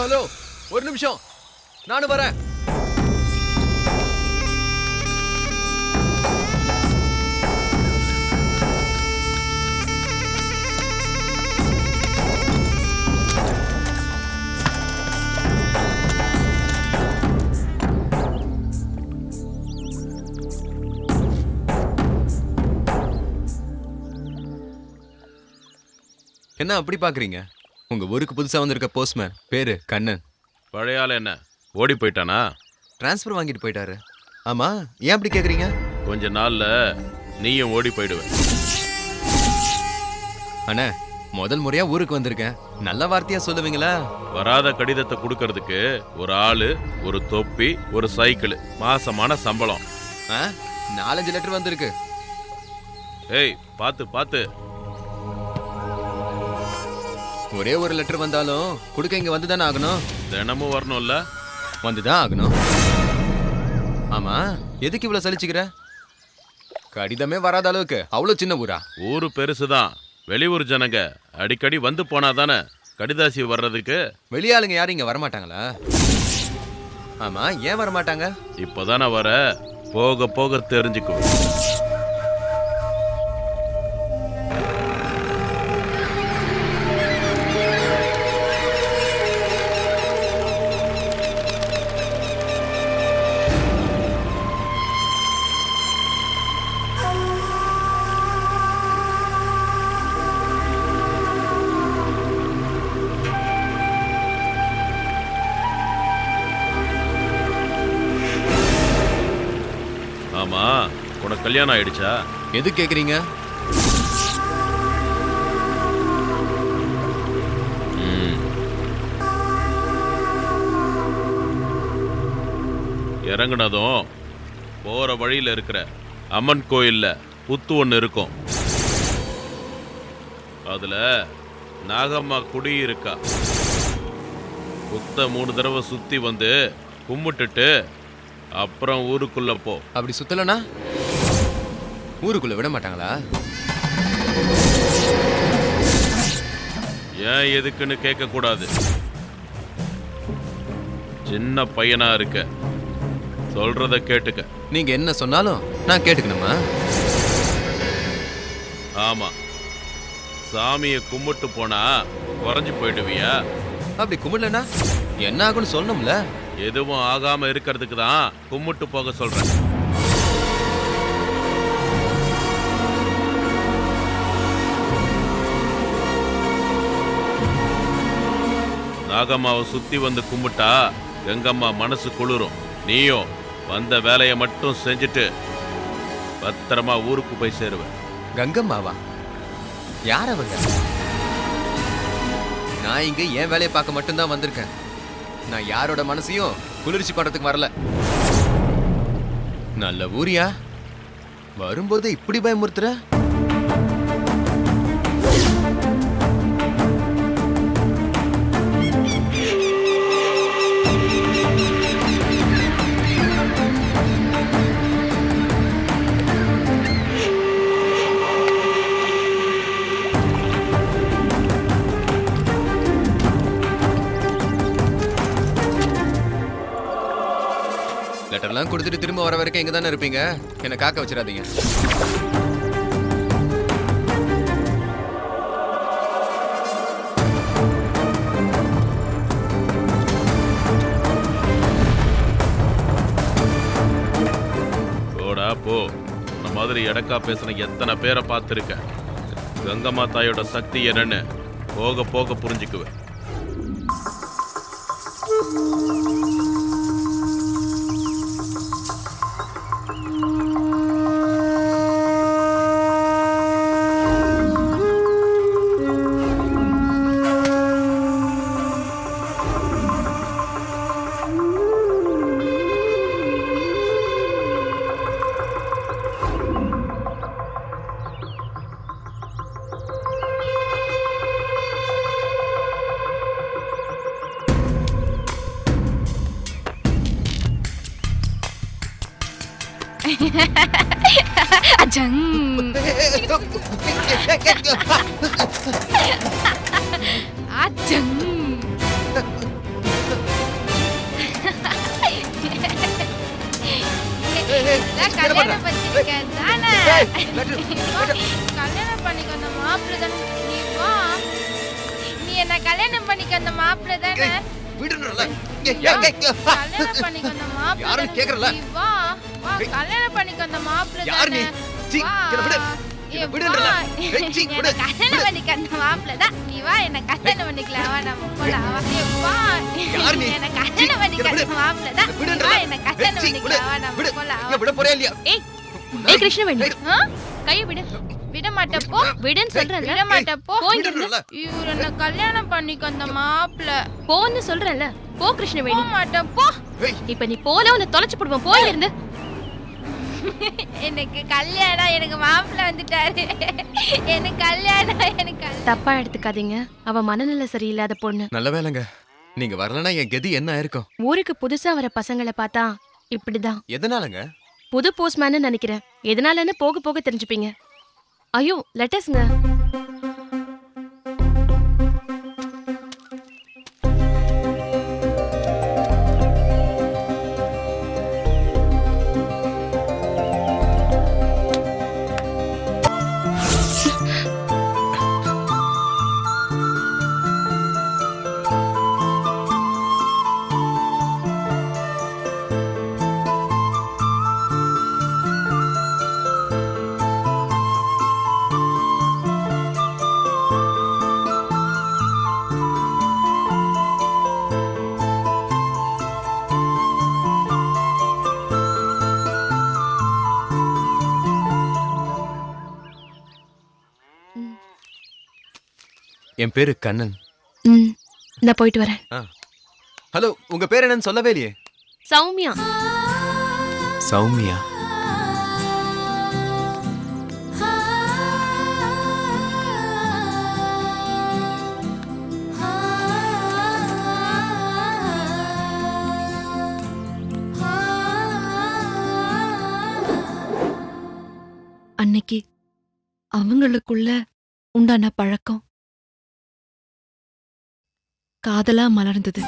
ஹலோ, ஒரு நிமிஷம், நானும் வரேன். என்ன அப்படி பாக்குறீங்க? உங்க ஊருக்கு புதுசா வந்திருக்க போஸ்ட்மேன் பேரு கண்ணன். பழைய ஆள் என்ன ஓடி போயிட்டானா? டிரான்ஸ்ஃபர் வாங்கிட்டு போயிட்டாரு. ஆமா, ஏன் அப்படி கேக்குறீங்க? கொஞ்ச நாள்ல நீயும் ஓடி போயிடுவ. அண்ணா, முதல் முறையா ஊருக்கு வந்திருக்கேன். நல்ல வார்த்தையா சொல்லுவீங்களா? வராத கடிதத்தை கொடுக்கறதுக்கு ஒரு ஆளு, ஒரு தொப்பி, ஒரு சைக்கிள், மாசமான சம்பளம். 4-5 லெட்டர் வந்திருக்கு. ஏய், பாத்து பாத்து. ஒரே ஒரு லெட்டர் வந்தாலும் கொடுக்க இங்க வந்துதானே ஆகணும். தினமும் வரணும்ல? வந்துதான் ஆகணும். ஆமா, எதுக்கு இவ்வளவு சலிச்சுக்கிற? கடிதமே வராத அளவுக்கு அவ்வளவு சின்ன ஊரா? ஊரு பெருசுதான். வெளியூர் ஜனங்க அடிக்கடி வந்து போனாதானே கடிதாசி வர்றதுக்கு. வெளியாளுங்க யாரும் இங்க வரமாட்டாங்களா? ஆமா, ஏன் வரமாட்டாங்க? இப்பதானே வர, போக போக தெரிஞ்சுக்குவோம். ஆமா, உனக்கு கல்யாணம் ஆயிடுச்சா? எது கேக்குறீங்க? இறங்குனதும் போற வழியில இருக்கிற அம்மன் கோயில்ல புத்து ஒண்ணு இருக்கும். அதுல நாகம்மா குடி இருக்கா. புத்த 3 தடவை சுத்தி வந்து கும்பிட்டுட்டு அப்புறம் ஊருக்குள்ள போ. அப்படி சுத்தலனா ஊருக்குள்ள விட மாட்டாங்களா? ஏன் எதுக்குன்னு கேட்க கூடாது. சின்ன பையனா இருக்க, சொல்றத கேட்டுக்க. நீங்க என்ன சொன்னாலும் நான் கேட்டுக்கணுமா? ஆமா, சாமியை கும்பிட்டு போனா குறைஞ்சு போயிடுவியா? அப்படி கும்பிடலன்னா என்ன ஆகும்னு சொல்லணும்ல. எதுவும் ஆகாம இருக்கிறதுக்கு தான் கும்பிட்டு போக சொல்றேன். நாகம்மாவை சுத்தி வந்து கும்பிட்டா கங்கம்மா மனசு குளிரும். நீயும் வந்த வேலையை மட்டும் செஞ்சுட்டு பத்திரமா ஊருக்கு போய் சேருவேன். கங்கம்மாவா? யார் அவங்க? நான் இங்க என் வேலையை பார்க்க மட்டும்தான் வந்திருக்கேன். நான் யாரோட மனசையும் குளிர்ச்சி பண்றதுக்கு வரல. நல்ல ஊரியா, வரும்போது இப்படி பயமுறுத்துற? லெட்டர்லாம் கொடுத்துட்டு திரும்ப வர வரைக்கும் எங்க தானே இருப்பீங்க? என்ன காக்க வச்சிடாதீங்க. போடா போ. இந்த மாதிரி எடக்கா பேசின எத்தனை பேரை பார்த்துருக்க. கங்கம்மா தாயோட சக்தி என்னன்னு போக போக புரிஞ்சுக்குவேன். கல்யாணம் பண்ணிக்க அந்த மாப்பிள்ளை தானே. நீ வா, நீ என்ன கல்யாணம் பண்ணிக்க அந்த மாப்பிள்ளை தானே. கல்யாணம் பண்ணிக்க அந்த மாப்பிள்ளை. நீ வா வா, கல்யாணம் பண்ணிக்க அந்த மாப்பிள்ளை தானே. கல்யாணம் பண்ணிக்க அந்த மாப்பிள்ளை தான். நீ வா, என்ன கல்யாணம் பண்ணிக்கலாம். வா, நம்ம போலாம். வா, என்ன கல்யாணம் பண்ணிக்க அந்த மாப்பிள்ளை தான். வா, என்ன கல்யாணம் பண்ணிக்கலாம். வா, நம்ம போலாம். ஏய் கிருஷ்ணவேணி, கைய விடு. விட மாட்டப்போ. விடுன்னு சொல்றேன். விட மாட்டப்போ. இவரு என்ன கல்யாணம் பண்ணிக்க அந்த மாப்பிள்ளை. போன்னு சொல்றேன்ல. போ கிருஷ்ணவேணி. மாட்டப்போ. இப்ப நீ போல உன்னை தொலைச்சு போடுவோம். போய் இருந்து. எனக்கு கல்யாணம், எனக்கு மாப்பிள்ளை வந்துட்டாரு. எனக்கு கல்யாணம், எனக்கு தப்பா எடுத்துக்காதீங்க. அவ மனநிலை சரியில்லாத பொண்ணு. நல்ல வேலைங்க, நீங்க வரலனா என் கதி என்ன ஆயிருக்கும்? ஊருக்கு புதுசா வர பசங்களை பார்த்தா இப்படிதான். எதனாலங்க? புது போஸ்ட்மேன் நினைக்கிறேன். எதனாலன்னு போக போக தெரிஞ்சுப்பீங்க. ஐயோ லெட்டர்ஸ்ங்க. என் பேரு கண்ணன். நான் போயிட்டு வரேன். ஹலோ, உங்க பேர் என்னன்னு சொல்லவே இல்லையே. சௌமியா. சௌமியா? அன்னைக்கு அவங்களுக்குள்ள உண்டான பழக்கம் காதலா மலர்ந்தது.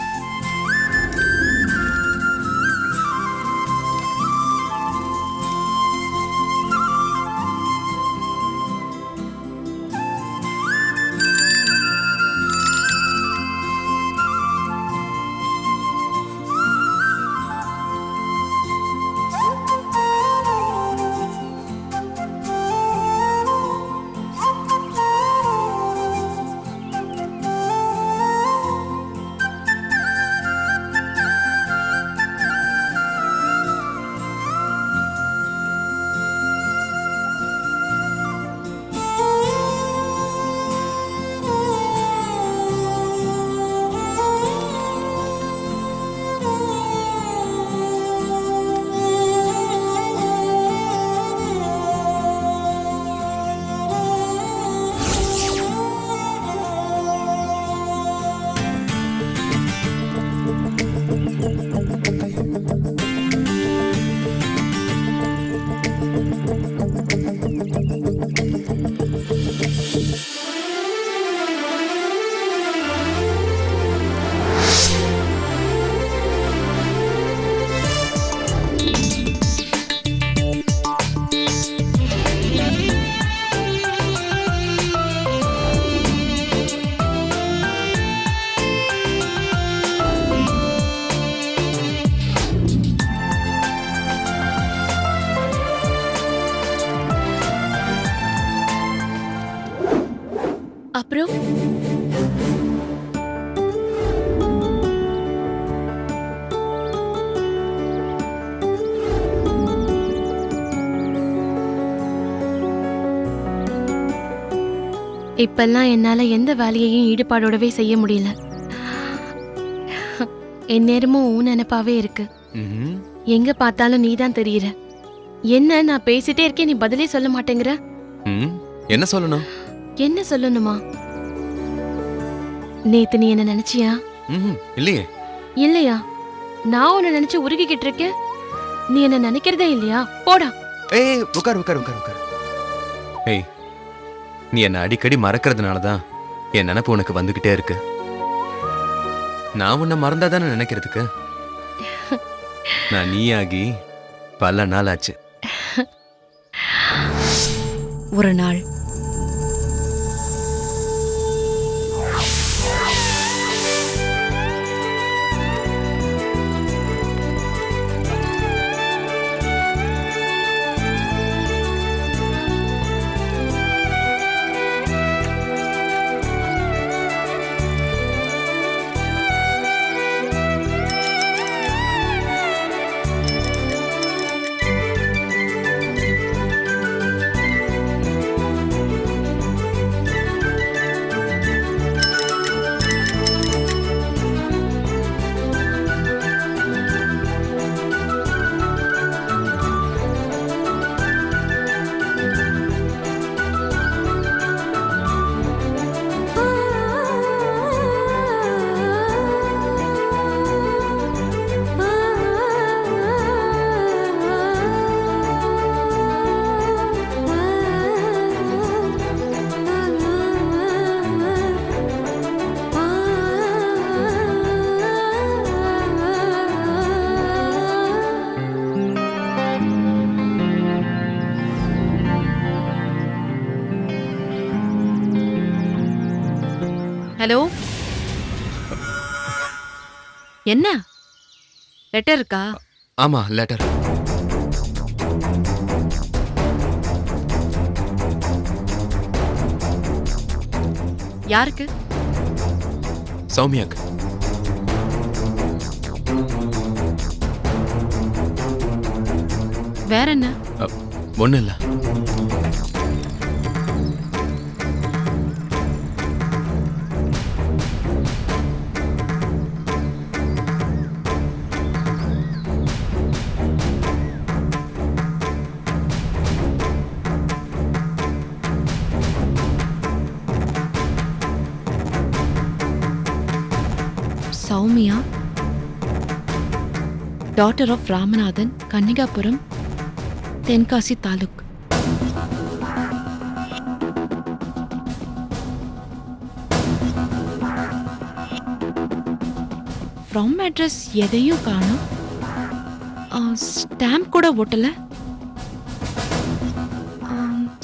அப்புறம் இப்பெல்லாம் என்னால எந்த வேலையையும் ஈடுபாடோடவே செய்ய முடியல. என் நேரமும் உன் நினைப்பாவே இருக்கு. எங்க பார்த்தாலும் நீதான் தெரியற. என்ன நான் பேசிட்டே இருக்கேன், நீ பதிலே சொல்ல மாட்டேங்கிற. என்ன சொல்லணும்? என்ன சொல்லணுமா? நேத்து நீ என்ன நினைச்சியா? இல்லையே. இல்லையா? நான் உன்னை நினைச்சு உருகிக்கிட்டு இருக்கேன். நீ என்ன நினைக்கிறதே இல்லையா? போடா. ஏய், உட்கார் உட்கார் உட்கார் உட்கார். ஏய், நீ என்ன அடிக்கடி மறக்கிறதுனாலதான் என் நினைப்பு உனக்கு வந்துகிட்டே இருக்கு. நான் உன்னை மறந்தாதானே நினைக்கிறதுக்கு. நான் நீயாகி பல நாள் ஆச்சு. ஒரு நாள் ஹலோ, என்ன லெட்டர் இருக்கா? ஆமா, லெட்டர். யாருக்கு? சௌமியாக்கு. வேற என்ன? ஒன்னும் இல்ல. Soumya, daughter of Ramanathan, Kannikapuram, Tenkasi taluk. From address எதையும் காணோம். ஸ்டாம்ப் கூட ஒட்டல.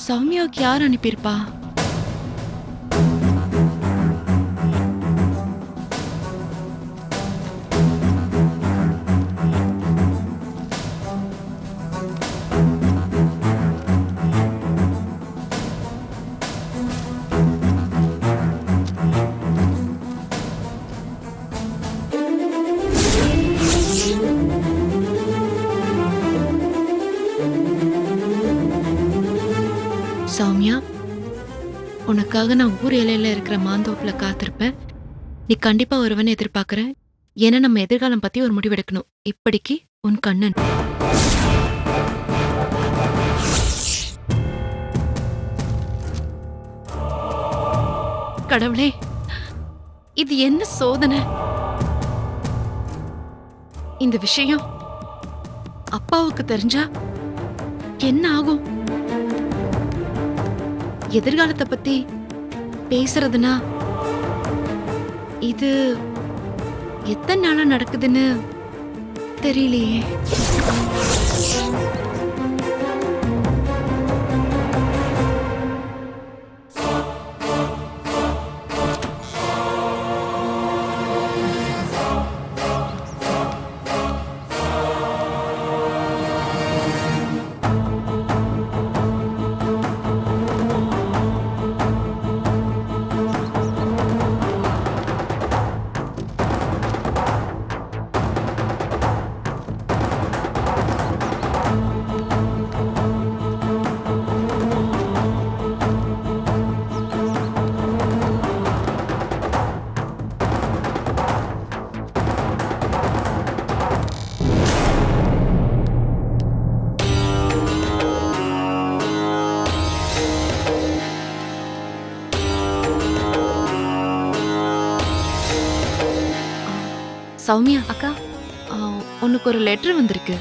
சௌமியாவுக்கு யார் அனுப்பியிருப்பா? சௌமியா, உனக்காக நான் ஊர் எல்லையில இருக்கிற மாந்தோப்புல காத்திருப்பேன். நீ கண்டிப்பா ஒருவனை எதிர்பார்க்கற. ஏன்னா நம்ம எதிர்காலம் பத்தி ஒரு முடிவெடுக்கணும். இப்படிக்கு உன் கண்ணன். கடவுளே, இது என்ன சோதனை? இந்த விஷயம் அப்பாவுக்கு தெரிஞ்சா என்ன ஆகும்? எதிர்காலத்தை பத்தி பேசுறதுனா இது எத்தனை நாளா நடக்குதுன்னு தெரியலையே. சௌமியா, அக்கா. உனக்கு ஒரு லெட்டர் வந்திருக்கு,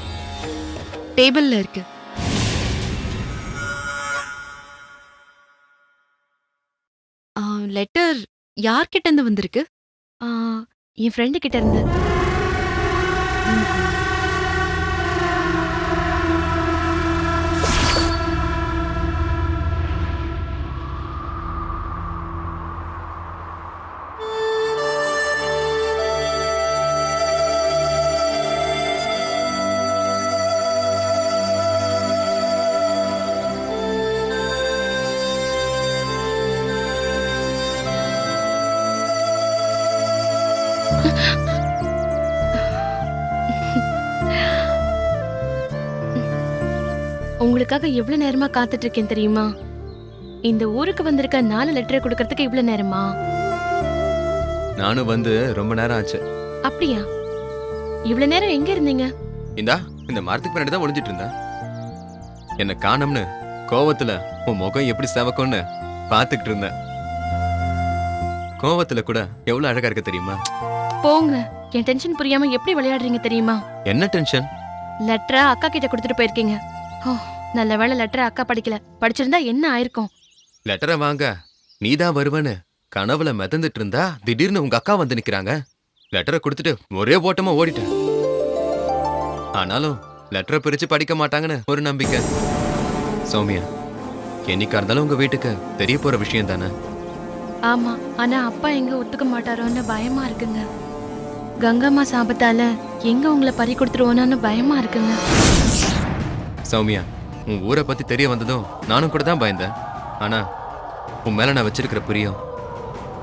டேபிள்ல இருக்கு. லெட்டர் யார்கிட்ட இருந்து வந்திருக்கு? என் ஃப்ரெண்டு கிட்ட இருந்து. உங்களுக்காக எவ்வளவு நேரமா காத்துட்டு இருக்கேன் தெரியுமா? இந்த ஊருக்கு வந்திருக்க 4 லெட்டர் கொடுக்கறதுக்கு இவ்வளவு நேரமா? நானும் வந்து ரொம்ப நேரம் ஆச்சு. அப்படியா? இவ்வளவு நேரம் எங்க இருந்தீங்க? இந்த மரத்துக்கு பின்னாடி தான் ஒளிஞ்சிட்டு இருந்தேன். என்ன காணோம்னு கோவத்துல உன் முகம் எப்படி செவக்கும்னு பாத்துக்கிட்டு இருந்தேன். கோவத்துல கூட எவ்வளவு அழகா இருக்க தெரியுமா? போங்க, என் டென்ஷன் புரியாம எப்படி விளையாடுறீங்க தெரியுமா? என்ன டென்ஷன்? லெட்டரை அக்கா கிட்ட கொடுத்துட்டு போயிருக்கீங்க. ஓ, நல்ல வேளை லெட்டரை அக்கா படிக்கல. படிச்சிருந்தா என்ன ஆயிருக்கும்? லெட்டரை வாங்க நீதான் வருவன்னு கனவுல மிதந்துட்டு இருந்தா திடீர்னு உங்க அக்கா வந்து நிக்கிறாங்க. லெட்டரை கொடுத்துட்டு ஒரே ஓட்டமா ஓடிட்டேன். ஆனாலும் லெட்டரை பிரிச்சு படிக்க மாட்டாங்கன்னு ஒரு நம்பிக்கை. சௌமியா, என்னைக்கா இருந்தாலும் உங்க வீட்டுக்கு தெரிய போற விஷயம் தானே. ஆமா, ஆனா அப்பா எங்க ஒத்துக்க மாட்டாரோன்னு பயமா இருக்குங்க. கங்கம்மா சாபத்தால எங்க உங்களை பறி கொடுத்துருவோன்னு பயமா இருக்குங்க. சௌமியா, உன் ஊரை பத்தி தெரிய வந்ததும் நானும் கூட தான் பயந்தேன். ஆனா உன் மேல நான் வச்சிருக்கிற பிரியம்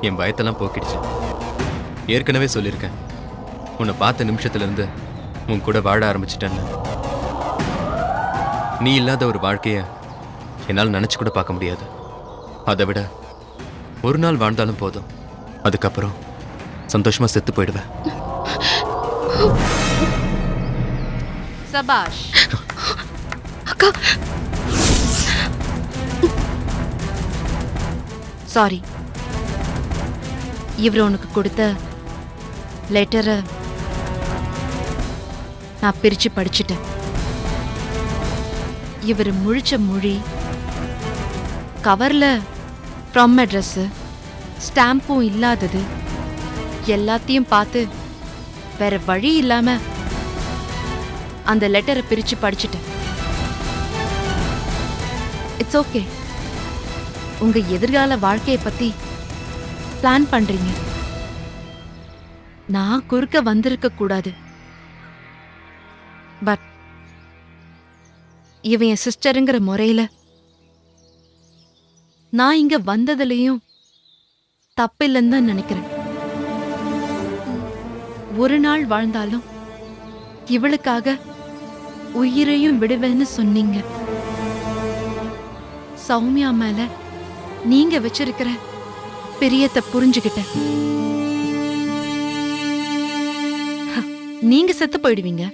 என் பயத்தெல்லாம் போக்கிடுச்சு. ஏற்கனவே சொல்லியிருக்கேன், உன்னை பார்த்த நிமிஷத்துல இருந்து உன் கூட வாழ ஆரம்பிச்சிட்டேன்னு. நீ இல்லாத ஒரு வாழ்க்கைய என்னால் நினைச்சு கூட பார்க்க முடியாது. அதை விட ஒரு நாள் வாழ்ந்தாலும் போதும், அதுக்கப்புறம் சந்தோஷமா செத்து போயிடுவேன். சபாஷ். அக்கா, சாரி. இவர் உனக்கு கொடுத்த லெட்டரை நான் பிரிச்சு படிச்சுட்டேன். இவர் முழிச்ச மொழி, கவர்ல ஃப்ரம் அட்ரஸ், ஸ்டாம்பும் இல்லாதது எல்லாத்தையும் பார்த்து வேற வழி இல்லாம அந்த லெட்டரை பிரிச்சு படிச்சுட்டேன். It's okay. உங்க எதிர்கால வாழ்க்கையை பத்தி பிளான் பண்றீங்க. நான் குறுக்க வந்திருக்க கூடாது. பட் இவன் என் சிஸ்டருங்கிற முறையில நான் இங்க வந்ததுலயும் தப்பில்லைன்னு தான் நினைக்கிறேன். ஒரு நாள் வாழ்ந்தாலும் இவளுக்காக உயிரையும் விடுவேன்னு சொன்னீங்க. சௌமியா மேல நீங்க வச்சிருக்கிற பிரியத்தை புரிஞ்சுக்கிட்டேன். நீங்க செத்து போயிடுவீங்க.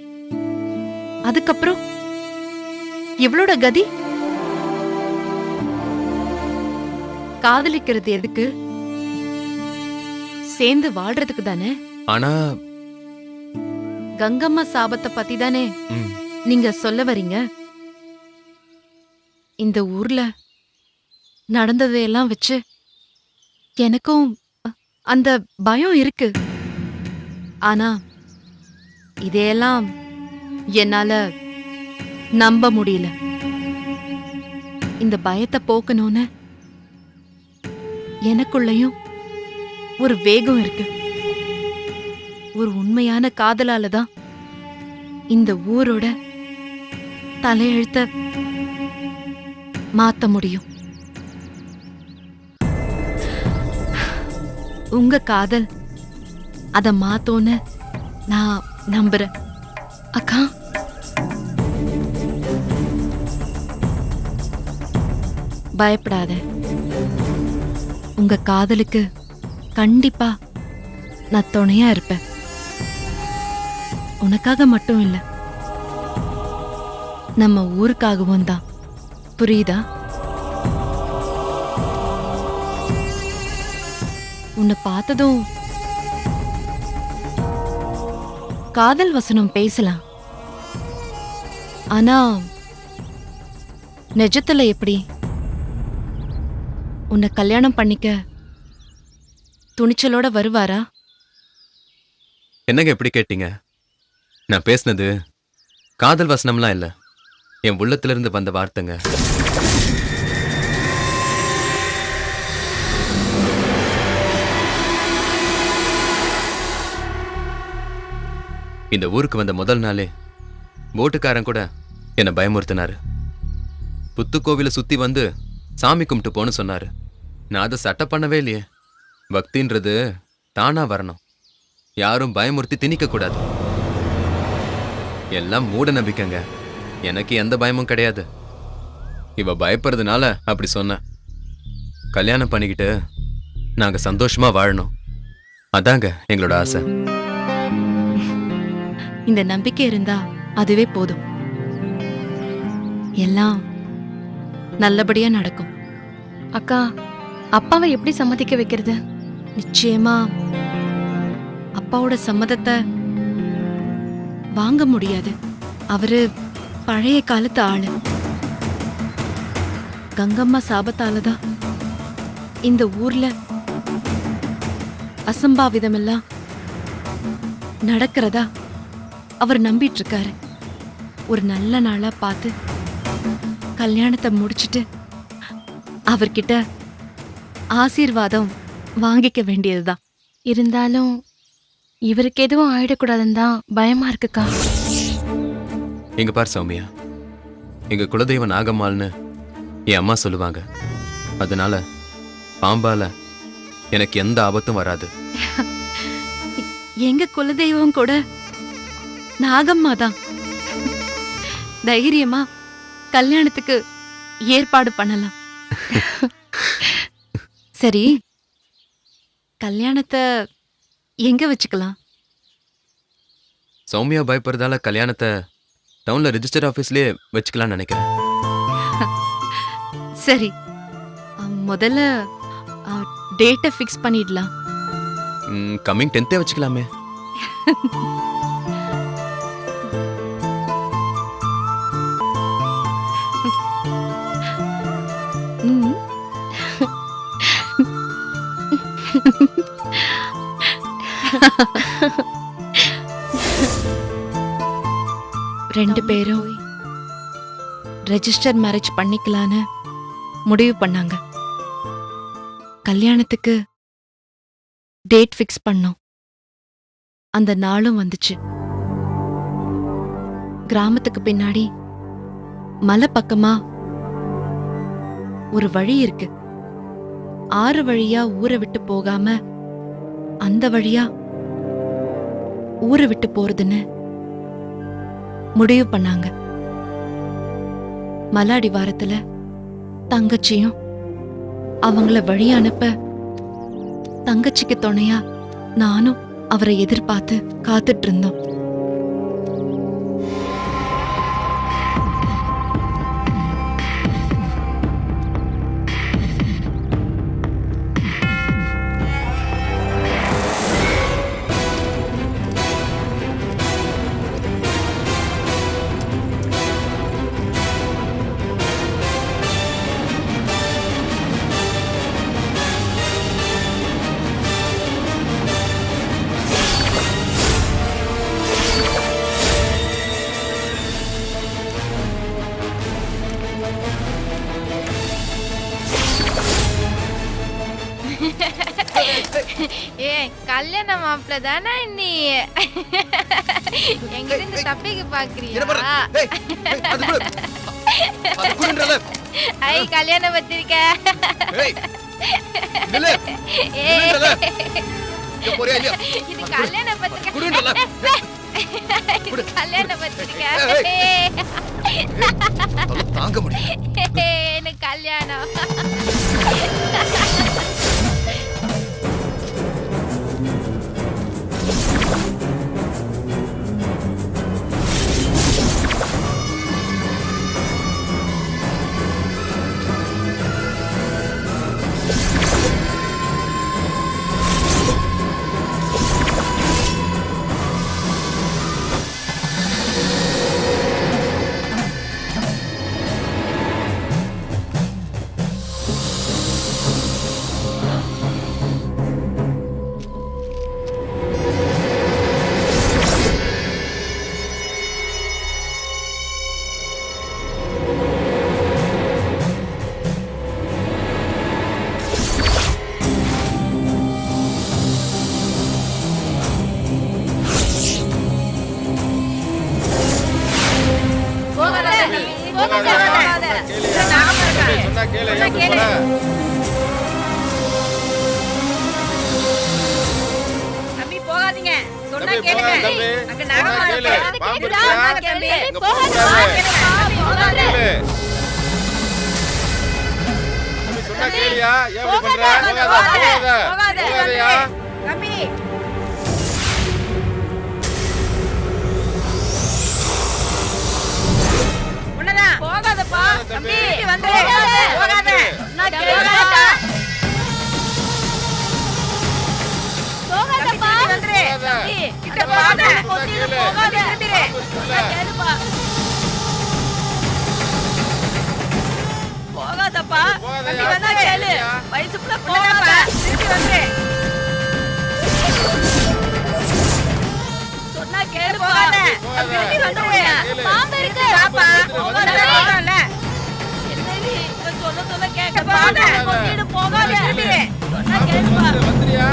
அதுக்கப்புறம் இவளோட கதி? காதலிக்கிறது எதுக்கு? சேர்ந்து வாழ்றதுக்கு தானே. ஆனா கங்கம்மா சாபத்தை பத்தி தானே நீங்க சொல்ல வரீங்க. இந்த ஊர்ல நடந்ததையெல்லாம் வச்சு எனக்கும் அந்த பயம் இருக்கு. ஆனா இதையெல்லாம் என்னால நம்ப முடியல. இந்த பயத்தை போக்கணும்னு எனக்குள்ளயும் ஒரு வேகம் இருக்கு. ஒரு உண்மையான காதலால தான் இந்த ஊரோட தலையெழுத்த மாத்த முடியும். உங்க காதல் அத மாத்தோன்னு நான் நம்புறேன். அக்கா, பயப்படாத. உங்க காதலுக்கு கண்டிப்பா நான் துணையா இருப்பேன். உனக்காக மட்டும் இல்ல, நம்ம ஊருக்காகவும் தான். புரியுதா? உன்னை பார்த்ததும் காதல் வசனம் பேசலாம். ஆனா நிஜத்துல எப்படி? உன்னை கல்யாணம் பண்ணிக்க துணிச்சலோட வருவாரா? என்னங்க எப்படி கேட்டீங்க? நான் பேசினது காதல் வசனம்லாம் இல்ல, என் உள்ளத்திலிருந்து வந்த வார்த்தைங்க. இந்த ஊருக்கு வந்த முதல் நாளே போட்டுக்காரன் கூட என்னை பயமுறுத்தினாரு. புத்துக்கோவில சுத்தி வந்து சாமி கும்பிட்டு போன்னு சொன்னாரு. நான் அதை சட்டை பண்ணவே இல்லையே. பக்தின்றது தானா வரணும், யாரும் பயமுறுத்தி திணிக்க கூடாது. எல்லாம் மூட நம்பிக்கைங்க, எனக்கு எந்த பயமும் கிடையாது. இவ பயப்படுறதுனால அப்படி சொன்னேன். கல்யாணம் பண்ணிக்கிட்டு நாங்க சந்தோஷமா வாழணும், அதாங்க எங்களோட ஆசை. இந்த நம்பிக்கை இருந்தா அதுவே போதும். எல்லாம் நல்லபடியா நடக்கும். அக்கா, அப்பாவை எப்படி சம்மதிக்க வைக்கிறது? நிச்சயமா அப்பாவோட சம்மதத்தை வாங்க முடியாது. அவரு பழைய காலத்து ஆளு. கங்கம்மா சாபத்தாலதான் இந்த ஊர்ல அசம்பாவிதமெல்லாம் நடக்கிறதா அவர் நம்பிட்டு இருக்காரு. ஒரு நல்ல நாளா பார்த்து கல்யாணத்தை முடிச்சிட்டு அவர்கிட்ட ஆசீர்வாதம் வாங்கிக்க வேண்டியதுதான். இருந்தாலும் இவருக்கு எதுவும் ஆயிடக்கூடாதுன்னு தான் பயமா இருக்குக்கா. எங்க பார் சௌமியா, எங்க குலதெய்வம் நாகம்மாள்னு என் அம்மா சொல்லுவாங்க. அதனால பாம்பால எனக்கு எந்த ஆபத்தும் வராது. எங்க குலதெய்வம் கூட நாகம்மா தான். தைரியமா கல்யாணத்துக்கு ஏற்பாடு பண்ணலாம். சரி, கல்யாணத்தை எங்க வச்சுக்கலாம்? சௌமியா பயப்படுறதால கல்யாணத்தை டவுன்ல ரிஜிஸ்டர் ஆபீஸ்லயே வச்சுக்கலாம்னு நினைக்கிறேன். சரி, முதல்ல டேட்டை ஃபிக்ஸ் பண்ணிடலாம். கம்மிங் 10th வச்சுக்கலாமே. ரெண்டு பேரும் ரெஜிஸ்டர் மேரேஜ் பண்ணிக்கலான்னு முடிவு பண்ணாங்க. கல்யாணத்துக்கு டேட் ஃபிக்ஸ் பண்ணோம். அந்த நாளும் வந்துச்சு. கிராமத்துக்கு பின்னாடி மலை பக்கமா ஒரு வழி இருக்கு. 6 வழியா ஊரை விட்டு போகாம அந்த வழியா ஊரை விட்டு போறதுன்னு முடிவு பண்ணாங்க. மலை அடிவாரத்துல தங்கச்சியும் அவங்கள வழி அனுப்ப தங்கச்சிக்கு துணையா நானும் அவரை எதிர்பார்த்து காத்துட்டு இருந்தோம். ஏ கல்யாண மாப்பிள்ள தானே நீ? எங்கிட்ட தப்பிக்க பாக்குறியா? ஐ கல்யாண பத்திரிக்க இது கல்யாண பத்திரிக்க. கல்யாண பத்திரிக்க தாங்க முடியும். எனக்கு கல்யாணம். சொன்னா கேளு. தம்பி போகாதீங்க, சொன்னா கேளுங்க. அங்க நாகம்மா இருக்கு. கேக்குதா? தம்பி போகாதீங்க. போகாதீங்க. சொன்னா கேளியா? ஏன் இப்படி பண்ற? போகாதயா? தம்பி உன்னதான் போகாதப்பா. தம்பி வந்து போகாத. நான் கேக்குறேன்டா. போகாதப்பா. வந்துரு. தம்பி கிட்ட போகாத. கொத்திட்டு போகாத. திரும்பிரு. கேளுப்பா. போகாதப்பா. தம்பி வந்தா கேளு. வயசுக்குள்ள போகாத. திரும்பி வந்துரு. சொன்னா கேளு. போகாத. திரும்பி வந்துரு. பாம்பு இருக்கு. பாப்பா. போகாதல. என்னடி இவ சொல்ல கேட்க போகாத. கொத்திட்டு போகாத. திரும்பிரு. சொன்னா கேளுப்பா. வந்துறியா?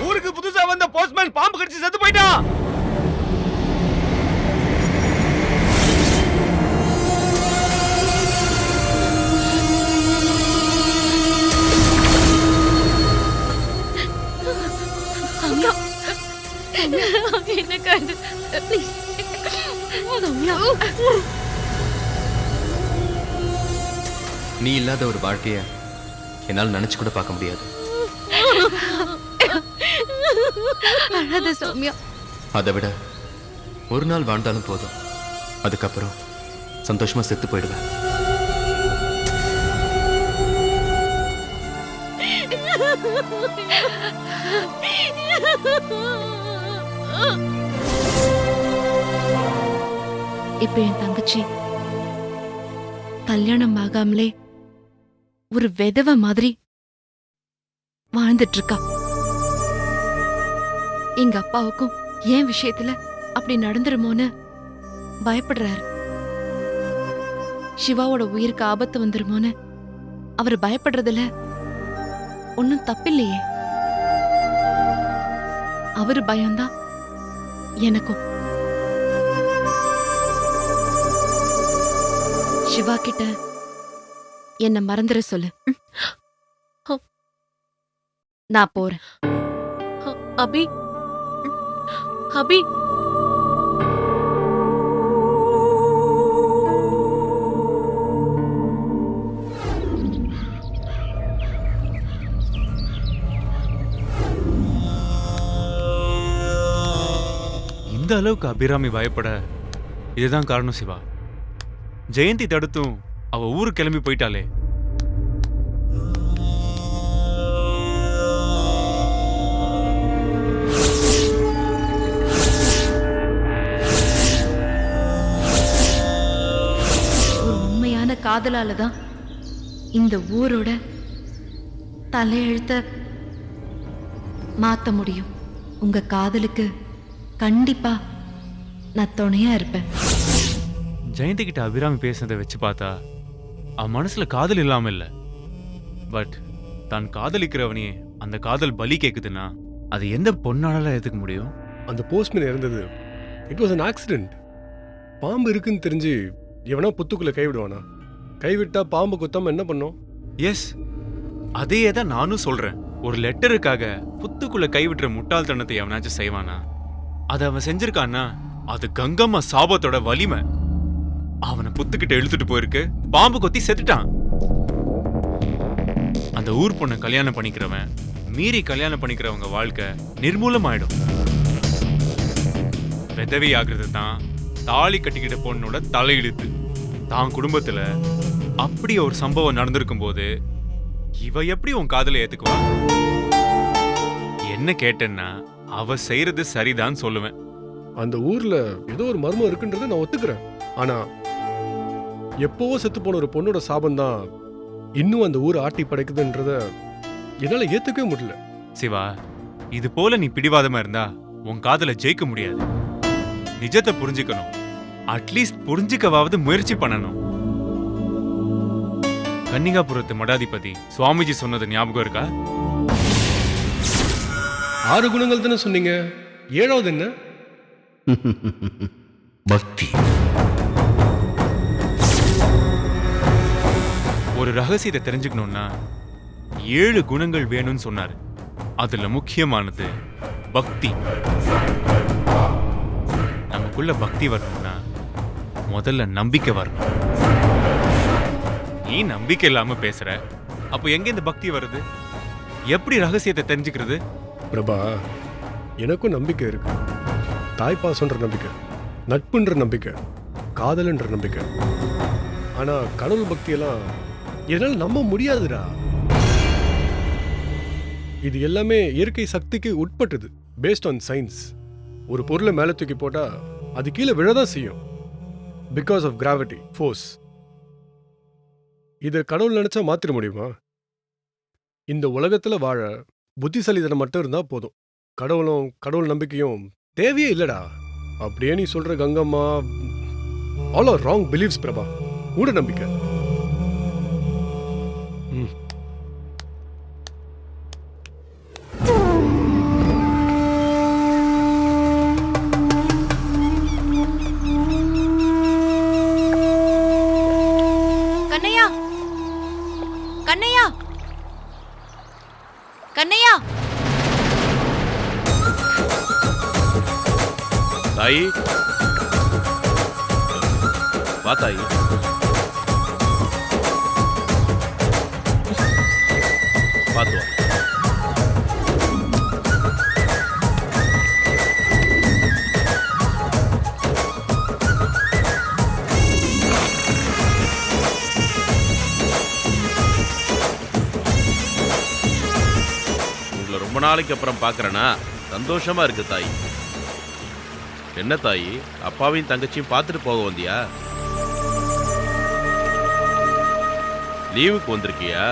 ஊருக்கு புதுசா வந்த போஸ்ட்மேன் பாம்பு கடிச்சு செத்து போயிட்டான். நீ இல்லாத ஒரு வாழ்க்கைய என்னால் நினைச்சு கூட பார்க்க முடியாது. அழாத சௌமியா. அதை விட ஒரு நாள் வாழ்ந்தாலும் போதும், அதுக்கப்புறம் சந்தோஷமா செத்து போயிடுவேன். இப்ப என் தங்கச்சி கல்யாணம் ஆகாமலே ஒரு விதவ மாதிரி வாழ்ந்துட்டு இருக்கா. எங்க அப்பாவுக்கும் என் விஷயத்துல அப்படி நடந்துருமோன்னு பயப்படுறாரு. சிவாவோட உயிருக்கு ஆபத்து வந்துருமோன்னு அவர் பயப்படுறதுல ஒன்னும் தப்பில்லையே. அவரு பயம்தான் எனக்கும். சிவா கிட்ட என்ன மறந்துட சொல்லு. நான் போறேன். அபி அபி இந்த அளவுக்கு அபிராமி பயப்பட இதுதான் காரணம் சிவா. ஜெயந்தி தடுத்தும் அவ ஊருக்கு கிளம்பி போயிட்டாளே. ஒரு உண்மையான காதலால தான் இந்த ஊரோட தலையெழுத்த மாத்த முடியும். உங்க காதலுக்கு கண்டிப்பா நான் துணையா இருப்பேன். ஜெயந்தி கிட்ட அபிராமி பேசுனதை வச்சு பார்த்தா அவன் மனசுல காதல் இல்லாம இல்ல. பட் தான் காதலிக்கிறவனையே அந்த காதல் பலி கேக்குதுன்னா அது எந்த பொண்ணால ஏத்துக்க முடியும்? அந்த போஸ்ட்மேன் இறந்தது இட் வாஸ் an ஆக்சிடென்ட். பாம்பு இருக்குன்னு தெரிஞ்சு எவனா புத்துக்குள்ள கைவிடுவானா? கைவிட்டா பாம்பு குத்தாம என்ன பண்ணும்? எஸ், அதையே தான் நானும் சொல்றேன். ஒரு லெட்டருக்காக புத்துக்குள்ள கைவிட்டுற முட்டாள்தனத்தை எவனாச்சும் செய்வானா? அதை அவன் செஞ்சிருக்கான்னா அது கங்கம்மா சாபத்தோட வலிமை. அவனை புத்துக்கிட்ட இழுத்துட்டு போயிருக்கு, பாம்பு கொத்தி செத்துட்டான். அந்த ஊர் பொண்ணை கல்யாணம் பண்ணிக்கிறவன் மீறி கல்யாணம் பண்ணிக்கிறவங்க வாழ்க்கை நிர்மூலம் ஆயிடும். விதவை ஆகுறது தான் தாலி கட்டிக்கிட்ட பொண்ணோட தலையெழுத்து. தான் குடும்பத்துல அப்படி ஒரு சம்பவம் நடந்திருக்கும் போது இவ எப்படி உன் காதல ஏத்துக்குவா? என்ன கேட்டேன்னா அவ செய்யறது சரிதான் சொல்லுவேன். அந்த ஊர்ல ஏதோ ஒரு மர்மம் இருக்குன்றத நான் ஒத்துக்கிறேன். ஆனா எப்பவோ செத்து போன ஒரு பொண்ணோட சாபம் தான் இன்னும் அந்த ஊர் ஆட்டி படைக்குதுன்றத என்னால ஏத்துக்கவே முடியல. சிவா, இது போல நீ பிடிவாதமா இருந்தா உன் காதல ஜெயிக்க முடியாது. நிஜத்தை புரிஞ்சுக்கணும். அட்லீஸ்ட் புரிஞ்சுக்கவாவது முயற்சி பண்ணணும். கன்னிகாபுரத்து மடாதிபதி சுவாமிஜி சொன்னது ஞாபகம் இருக்கா? 6 குணங்கள் தானே சொன்னீங்க, 7வது என்ன? பக்தி. ஒரு ரகசியத்தை தெரிஞ்சுக்கணும்னா 7 குணங்கள் வேணும்னு சொன்னாரு. அதுல முக்கியமானது பக்தி. நமக்குள்ள பக்தி வரணும்னா முதல்ல நம்பிக்கை வரணும். நீ நம்பிக்கை இல்லாம பேசுற, அப்போ எங்க இந்த பக்தி வருது? எப்படி ரகசியத்தை தெரிஞ்சுக்கிறது? பிரபா, எனக்கும் நம்பிக்கை இருக்கு. தாய்ப்பாசன்ற நம்பிக்கை, நட்புன்ற நம்பிக்கை, காதல்ன்ற நம்பிக்கை. ஆனா கடவுள் பக்தியெல்லாம் என்னால நம்ப முடியாதுடா. இது எல்லாமே இயற்கை சக்திக்கு உட்பட்டது, பேஸ்ட் ஆன் சயின்ஸ். ஒரு பொருளை மேலே தூக்கி போட்டா அது கீழே விழதான் செய்யும், பிகாஸ் ஆஃப் கிராவிட்டி ஃபோர்ஸ். இதை கடவுள் நினைச்சா மாத்திர முடியுமா? இந்த உலகத்துல வாழ புத்திசாலித்தனம் மட்டும் இருந்தா போதும். கடவுளும் கடவுள் நம்பிக்கையும் தேவையே இல்லடா. அப்படியே நீ சொல்ற Gangamma, all are wrong believes Prabha. மூட நம்பிக்கை. கண்ணையா, கண்ணையா, கண்ணையா. தாயி, வா தாயி. பார்த்து வா. உங்களை ரொம்ப நாளைக்கு அப்புறம் பார்க்கறேனா சந்தோஷமா இருக்கு தாயி. என்ன தாயி, அப்பாவையும் தங்கச்சியும் பார்த்துட்டு போக வந்தியா? லீவுக்கு வந்திருக்கியா?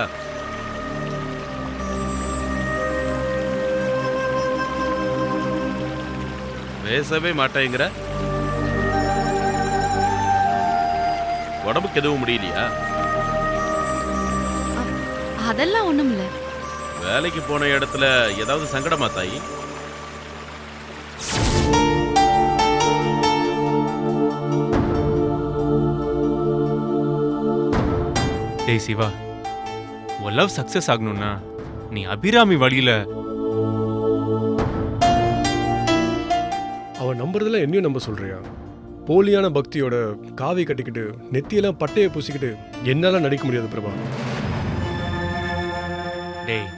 பேசவே மாட்டேங்கிற. உடம்புக்கு எதுவும் முடியலையா? அதெல்லாம் ஒண்ணும் இல்ல. வேலைக்கு போன இடத்துல ஏதாவது சங்கடமா தாயி? டேய் சிவா, உன் லவ் சக்சஸ் ஆகணும்னா நீ அபிராமி வழியில. அவன் நம்புறதுல என்னையும் நம்ப சொல்றியா? போலியான பக்தியோட காவி கட்டிக்கிட்டு நெத்தியெல்லாம் பட்டையை பூசிக்கிட்டு என்னால நடிக்க முடியாது பிரபா. டேய்,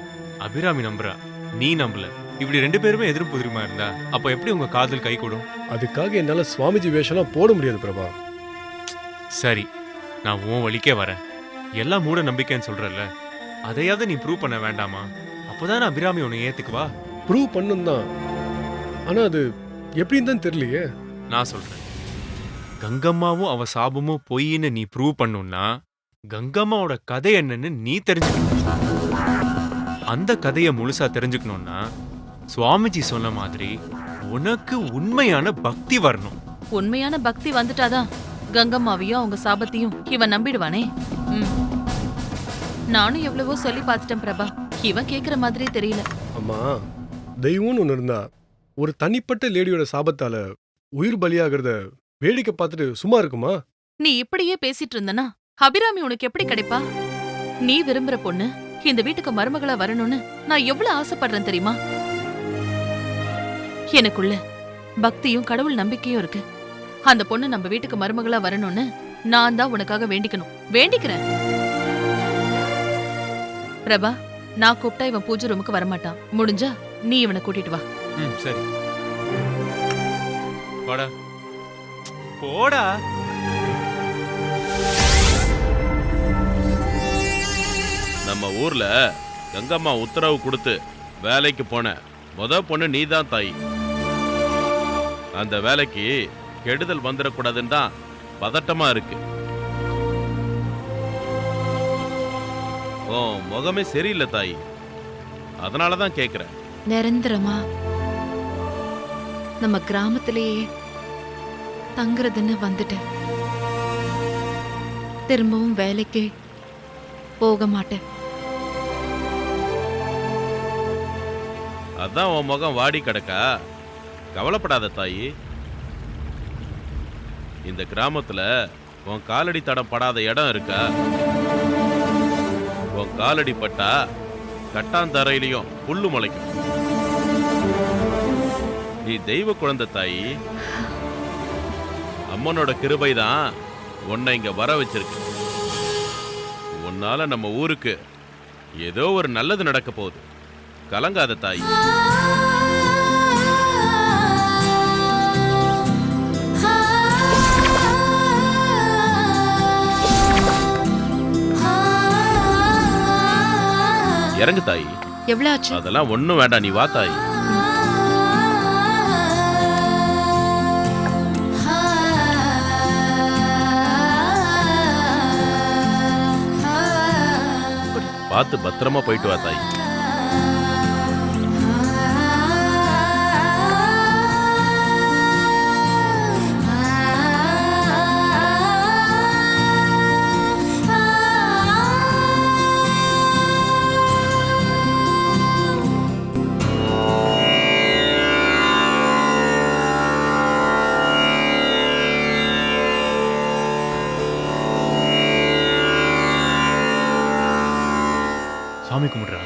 அபிராமி நம்புறா, நீ நம்பல. இப்படி 2 பேருமே எதிரும் புதிருமா இருந்தா அப்போ எப்படி உங்க காதல் கை கூடும்? அதுக்காக என்னால சுவாமிஜி வேஷம்லாம் போட முடியாது பிரபா. சரி, நான் உன் வழிக்கே வரேன். எல்லாம் மூட நம்பிக்கைன்னு சொல்றல, அதையாவது நீ ப்ரூவ் பண்ண வேண்டாமா? அப்போதான் அபிராமி உன்னை ஏத்துக்குவா. ப்ரூவ் பண்ணும் தான், ஆனா அது எப்படின்னு தான் தெரியலையே. நான் சொல்றேன், கங்கம்மாவும் அவ சாபமும் பொய்ன்னு நீ ப்ரூவ் பண்ணுன்னா கங்கம்மாவோட கதை என்னன்னு நீ தெரிஞ்சுக்கணும். அந்த கதையை முழுசா தெரிஞ்சுக்கணும்னா சுவாமிஜி சொன்ன மாதிரி உனக்கு உண்மையான பக்தி வரணும். உண்மையான பக்தி வந்துட்டாதான் கங்கம்மாவையும் அவங்க சாபத்தையும் இவன் நம்பிடுவானே. நானும் எவ்வளவோ சொல்லி பார்த்துட்டேன் பிரபா, இவன் கேக்குற மாதிரி தெரியல. அம்மா, தெய்வம்னு ஒன்று இருந்தா ஒரு தனிப்பட்ட லேடியோட சாபத்தால உயிர் பலியாகிறத வேடிக்கை பார்த்துட்டு சும்மா இருக்குமா? நீ இப்படியே பேசிட்டு இருந்தனா அபிராமி உனக்கு எப்படி கிடைப்பா? நீ விரும்புற பொண்ணு இந்த வீட்டுக்கு மருமகளா வரணும்னு நான் எவ்வளவு ஆசைப்படுறேன் தெரியுமா? எனக்குள்ள பக்தியும் கடவுள் நம்பிக்கையும் இருக்கு. அந்த பொண்ணு நம்ம வீட்டுக்கு மருமகளா வரணும்னு நான் தான் உனக்காக வேண்டிக்கிறேன். பிரபா, நான் கூப்பிட்டா இவன் பூஜை ரூமுக்கு வரமாட்டான். முடிஞ்சா நீ இவனை கூட்டிட்டு வா. சரி. போடா போடா. நம்ம ஊர்ல கங்கம்மா உத்தரவு கொடுத்து வேலைக்கு போன பொண்ணு நீதான் தாயி. அந்த வேலைக்கு கெடுதல் வந்துடக்கூடாதுன்னு தான் பதட்டமா இருக்கு. ஓ முகமே சரியில்லை தாயி, அதனாலதான் கேக்குறேன். நிரந்தரமா நம்ம கிராமத்திலேயே தங்குறதுன்னு வந்துட்டேன். திரும்பவும் வேலைக்கு போக மாட்டேன். அதான் உன் முகம் வாடி கிடக்கா. கவலைப்படாத தாயி, இந்த கிராமத்துல உன் காலடி தடம் படாத இடம் இருக்கா? உன் காலடி பட்டா கட்டாந்தரையிலையும் புல்லு முளைக்கும். நீ தெய்வ குழந்தை தாயி. அம்மனோட கிருபைதான் உன்னை இங்க வர வச்சிருக்கு. உன்னால நம்ம ஊருக்கு ஏதோ ஒரு நல்லது நடக்க போகுது. கலங்காத தாயி. இறங்கு தாயி. எவ்வளவு ஆச்சு? அதெல்லாம் ஒண்ணும் வேண்டாம், நீ வா தாயி. பார்த்து பத்திரமா போயிட்டு வா தாயி. சாமி கும்பிடுறா.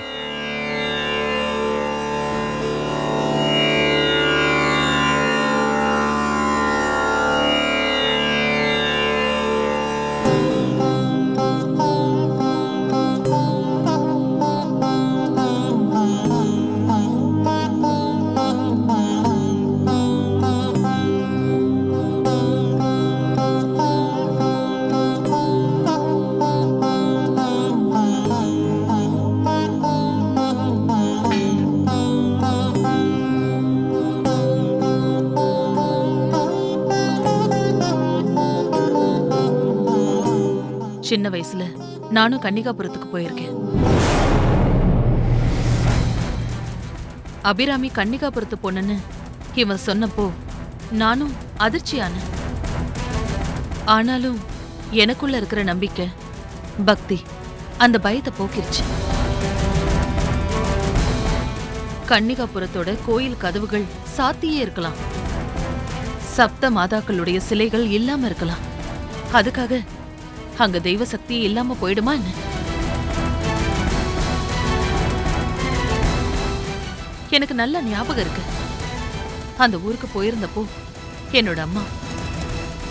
சின்ன வயசுல நானும் கன்னிகாபுரத்துக்கு போயிருக்கேன். அபிராமி கன்னிகாபுரத்து பொண்ணுன்னு இவன் சொன்னப்போ நானும் அதிர்ச்சியான. ஆனாலும் எனக்குள்ள இருக்கிற நம்பிக்கை, பக்தி அந்த பயத்தை போக்கிருச்சு. கன்னிகாபுரத்தோட கோயில் கதவுகள் சாத்தியே இருக்கலாம், சப்த மாதாக்களுடைய சிலைகள் இல்லாம இருக்கலாம். அதுக்காக அங்க தெய்வ சக்தி இல்லாம போயிடுமா என்ன? எனக்கு நல்ல ஞாபகம் இருக்கு. அந்த ஊருக்கு போயிருந்தப்போ என்னோட அம்மா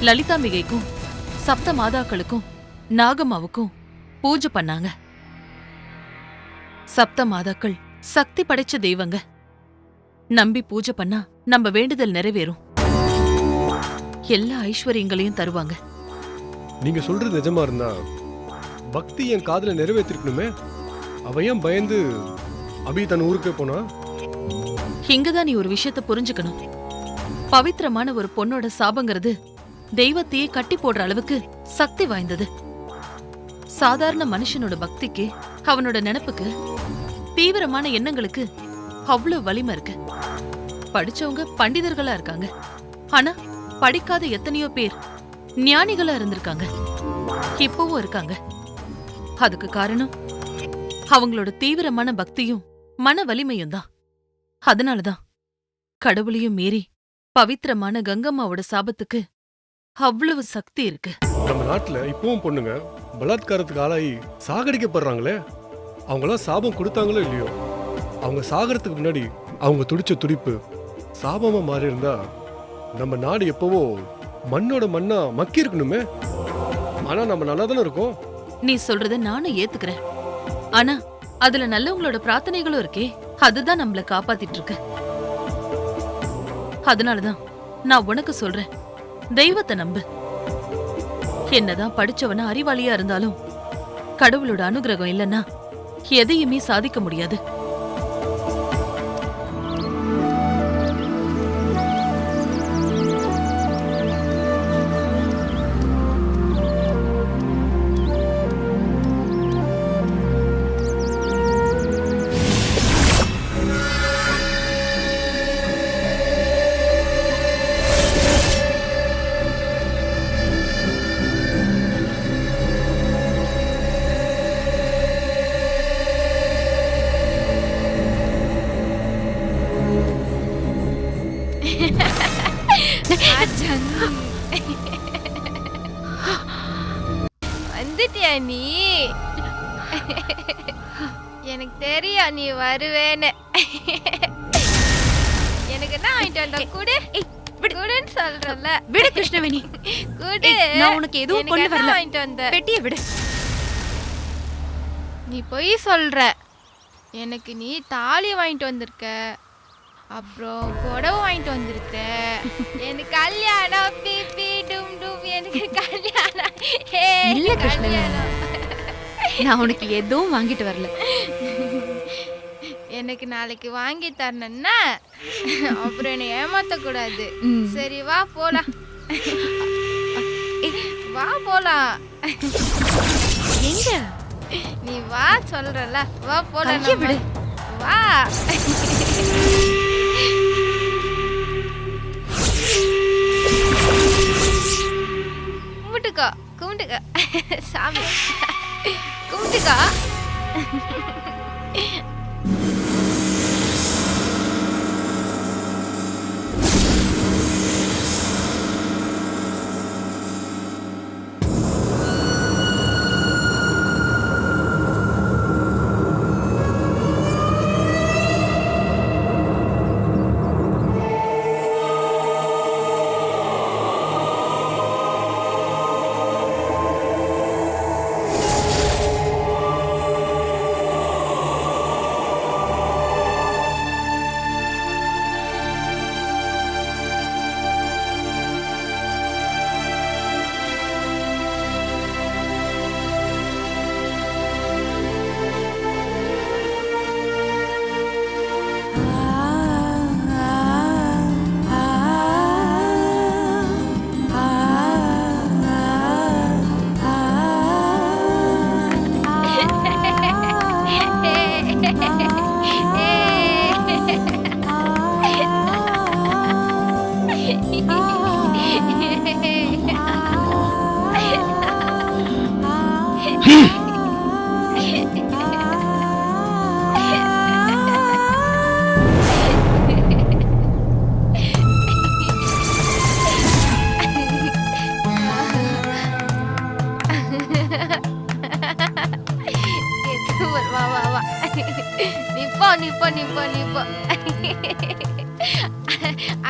லலிதாம்பிகைக்கும் சப்த மாதாக்களுக்கும் நாகம்மாவுக்கும் பூஜை பண்ணாங்க. சப்த மாதாக்கள் சக்தி படைச்ச தெய்வங்க. நம்பி பூஜை பண்ணா நம்ம வேண்டுதல் நிறைவேறும், எல்லா ஐஸ்வர்யங்களையும் தருவாங்க. நீங்க சொல்றது நிஜமா இருந்தா பக்தி என் காதுல நிறைவேற்றிருக்கணுமே. அவ ஏன் பயந்து அபி தன் ஊருக்கே போனா? இங்கதான் நீ ஒரு விஷயத்த புரிஞ்சுக்கணும். பவித்திரமான ஒரு பொண்ணோட சாபங்கிறது தெய்வத்தையே கட்டி போடுற அளவுக்கு சக்தி வாய்ந்தது. சாதாரண மனுஷனோட பக்திக்கு, அவனோட நினைப்புக்கு, தீவிரமான எண்ணங்களுக்கு அவ்வளவு வலிமை இருக்கு. படிச்சவங்க பண்டிதர்களா இருக்காங்க, ஆனா படிக்காத எத்தனையோ பேர் ஞானிகளா இருந்திருக்காங்க, இப்பவும் இருக்காங்க. அதுக்கு காரணம் அவங்களோட தீவிரமான பக்தியும் மன வலிமையும் தான். அதனாலதான் கடவுளையும் மீறி பவித்திரமான கங்கம்மாவோட சாபத்துக்கு அவ்வளவு சக்தி இருக்கு. நம்ம நாட்டுல இப்பவும் பொண்ணுங்க பலாத்காரத்துக்கு ஆளாகி சாகடிக்கப்படுறாங்களே. அவங்களாம் சாபம் கொடுத்தாங்களோ இல்லையோ, அவங்க சாகறதுக்கு முன்னாடி அவங்க துடிச்ச துடிப்பு சாபமா மாறி இருந்தா நம்ம நாடு எப்பவோ மண்ணோட மண்ணா மக்கி இருக்கணுமே. ஆனா நம்ம நல்லா தானே இருக்கோம். நீ சொல்றத நானும் ஏத்துக்கிறேன். ஆனா அதுல நல்லவங்களோட பிரார்த்தனைகளும் இருக்கே, அதுதான் நம்மள காப்பாத்திட்டு இருக்கு. அதனாலதான் நான் உனக்கு சொல்றேன், தெய்வத்தை நம்பு. என்னதான் படிச்சவன அறிவாளியா இருந்தாலும் கடவுளோட அனுகிரகம் இல்லைன்னா எதையுமே சாதிக்க முடியாது. வந்துட்டியா நீ? எனக்கு தெரியும் நீ வருவேன்னு. எனக்கு என்ன வாங்கிட்டு வந்த? குடு குடுன்னு சொல்றல. விடு கிருஷ்ணவேணி, குடு. நான் உனக்கு எதுவும் கொண்டு வரல. வாங்கிட்டு வந்த பெட்டியை விடு. நீ பொய் சொல்ற. எனக்கு நீ தாலி வாங்கிட்டு வந்திருக்க, அப்புறம் புடவை வாங்கிட்டு வந்திருக்க. எனக்கு கல்யாணம் பிபி டும் டும். எனக்கு கல்யாணம். இல்ல கிருஷ்ணவேணி, நான் உனக்கு எதுவும் வாங்கிட்டு வரல. எனக்கு நாளைக்கு வாங்கி தரணும்னா அப்புறம் என்னை ஏமாத்த கூடாது. சரி வா போலாம். வா போலாம். எங்க? நீ வா சொல்றல. வா போலாம். விடு. வா. கும்பிட்டுக்கோ கும்பிட்டுக்கோ சாமி கும்பிட்டுக்கோ.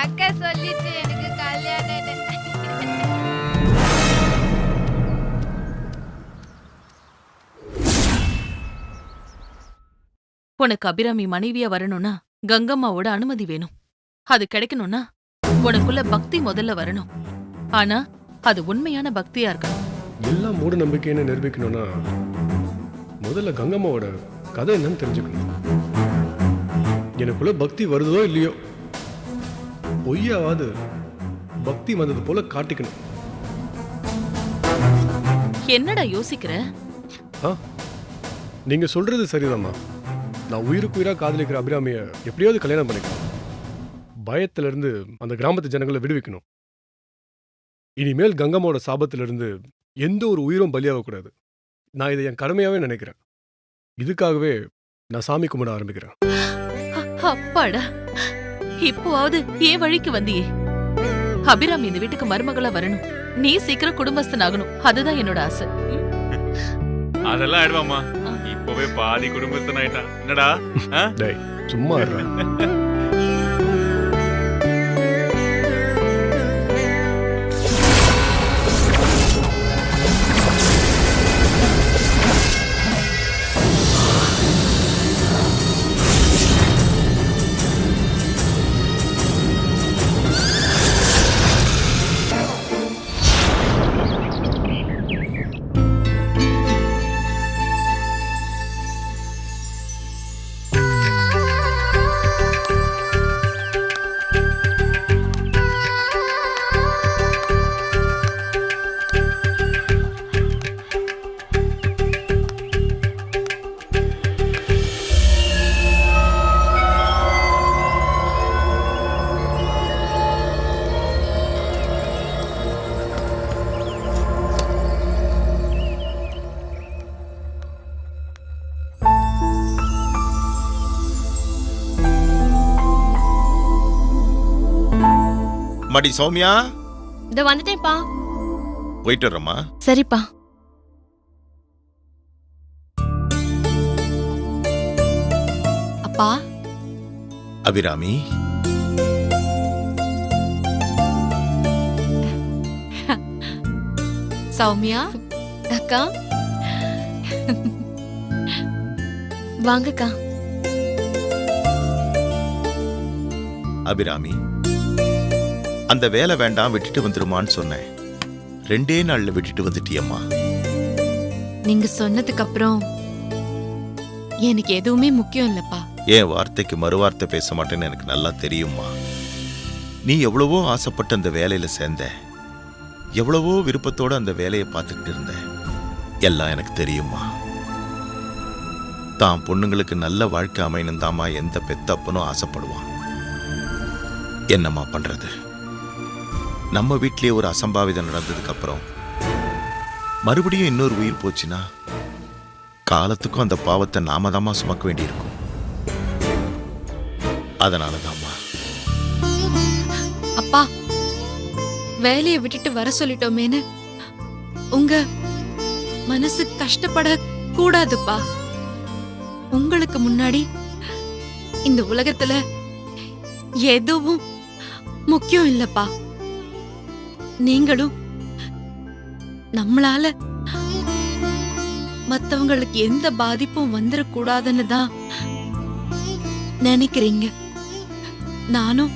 அக்கா சொல்லிச்சு எனக்கு கல்யாணம். உனக்கு அபிராமி மனைவியா வரணும்னா கங்கம்மாவோட அனுமதி வேணும். அது கிடைக்கணும்னா உனக்குள்ள பக்தி முதல்ல வரணும். ஆனா அது உண்மையான பக்தியா இருக்கணும். எல்லாம் மூட நம்பிக்கைன்னு நிரூபிக்கணும்னா முதல்ல கங்கம்மாவோட கதை என்னன்னு தெரிஞ்சுக்கணும். எனக்குள்ள பக்தி வருதோ இல்லையோ, பொய்யாவது பக்தி வந்தது போல காட்டிக்கணும். என்னடா யோசிக்கிற? நீங்க சொல்றது சரிதாம்மா. நான் உயிருக்கு உயிரா காதலிக்கிற அபிராமிய எப்படியாவது கல்யாணம் பண்ணிக்கணும். பயத்துல இருந்து அந்த கிராமத்து ஜனங்களை விடுவிக்கணும். இனிமேல் கங்கம்மாவோட சாபத்திலிருந்து எந்த ஒரு உயிரும் பலியாகக்கூடாது. நான் இதை என் கடமையாவே நினைக்கிறேன். இதுக்காகவே நான் சாமி கும்பிட ஆரம்பிக்கிறேன். அப்பாடா, இப்போவாவது ஏன் வழிக்கு வந்தியே. அபிராமி இந்த வீட்டுக்கு மருமகளா வரணும். நீ சீக்கிரம் குடும்பஸ்தன் ஆகணும். அதுதான் என்னோட ஆசை. அதெல்லாம் ஆயிடுவாமா. இப்பவே பாதி குடும்பஸ்தன் ஆயிட்டான். என்னடா சும்மா மடி சௌமியா, இத வந்துட்டேன்ப்பா. போயிட்டு வரேம்மா. சரிப்பா. அப்பா, அபிராமி, சௌமியா, அக்கா வாங்கக்கா. அபிராமி, அந்த வேலை வேண்டாம் விட்டுட்டு வந்துருமான்னு சொன்னேன். 2 நாள்ல விட்டுட்டு வந்துட்டியம்மா. நீங்க சொன்னதுக்கு அப்புறம் எனக்கு எதுவுமே முக்கியம் இல்லப்பா. என் வார்த்தைக்கு மறுவார்த்தை பேச மாட்டேன்னு எனக்கு நல்லா தெரியும்மா. நீ எவ்வளவோ ஆசைப்பட்டு அந்த வேலையில சேர்ந்த, எவ்வளவோ விருப்பத்தோட அந்த வேலையை பார்த்துக்கிட்டு இருந்த, எல்லாம் எனக்கு தெரியும்மா. தான் பொண்ணுங்களுக்கு நல்ல வாழ்க்கை அமையணும் தாமா எந்த பெத்தப்பனும் ஆசைப்படுவான். என்னம்மா பண்றது? நம்ம வீட்லயே ஒரு அசம்பாவிதம் நடந்ததுக்கு அப்புறம் மறுபடியும் இன்னொரு உயிர் போச்சுன்னா காலத்துக்கும் அந்த பாவத்தை நாம தாமா சுமக்க வேண்டியிருக்கும். அதனாலதாம்மா. அப்பா, வேலையை விட்டுட்டு வர சொல்லிட்டோமேன்னு உங்க மனசு கஷ்டப்பட கூடாதுப்பா. உங்களுக்கு முன்னாடி இந்த உலகத்துல எதுவும் முக்கியம் இல்லப்பா. நீங்களும் நம்மளால மத்தவங்களுக்கு எந்த பாதிப்பும் வந்துடக்கூடாதுன்னு தான் நினைக்கிறீங்க. நானும்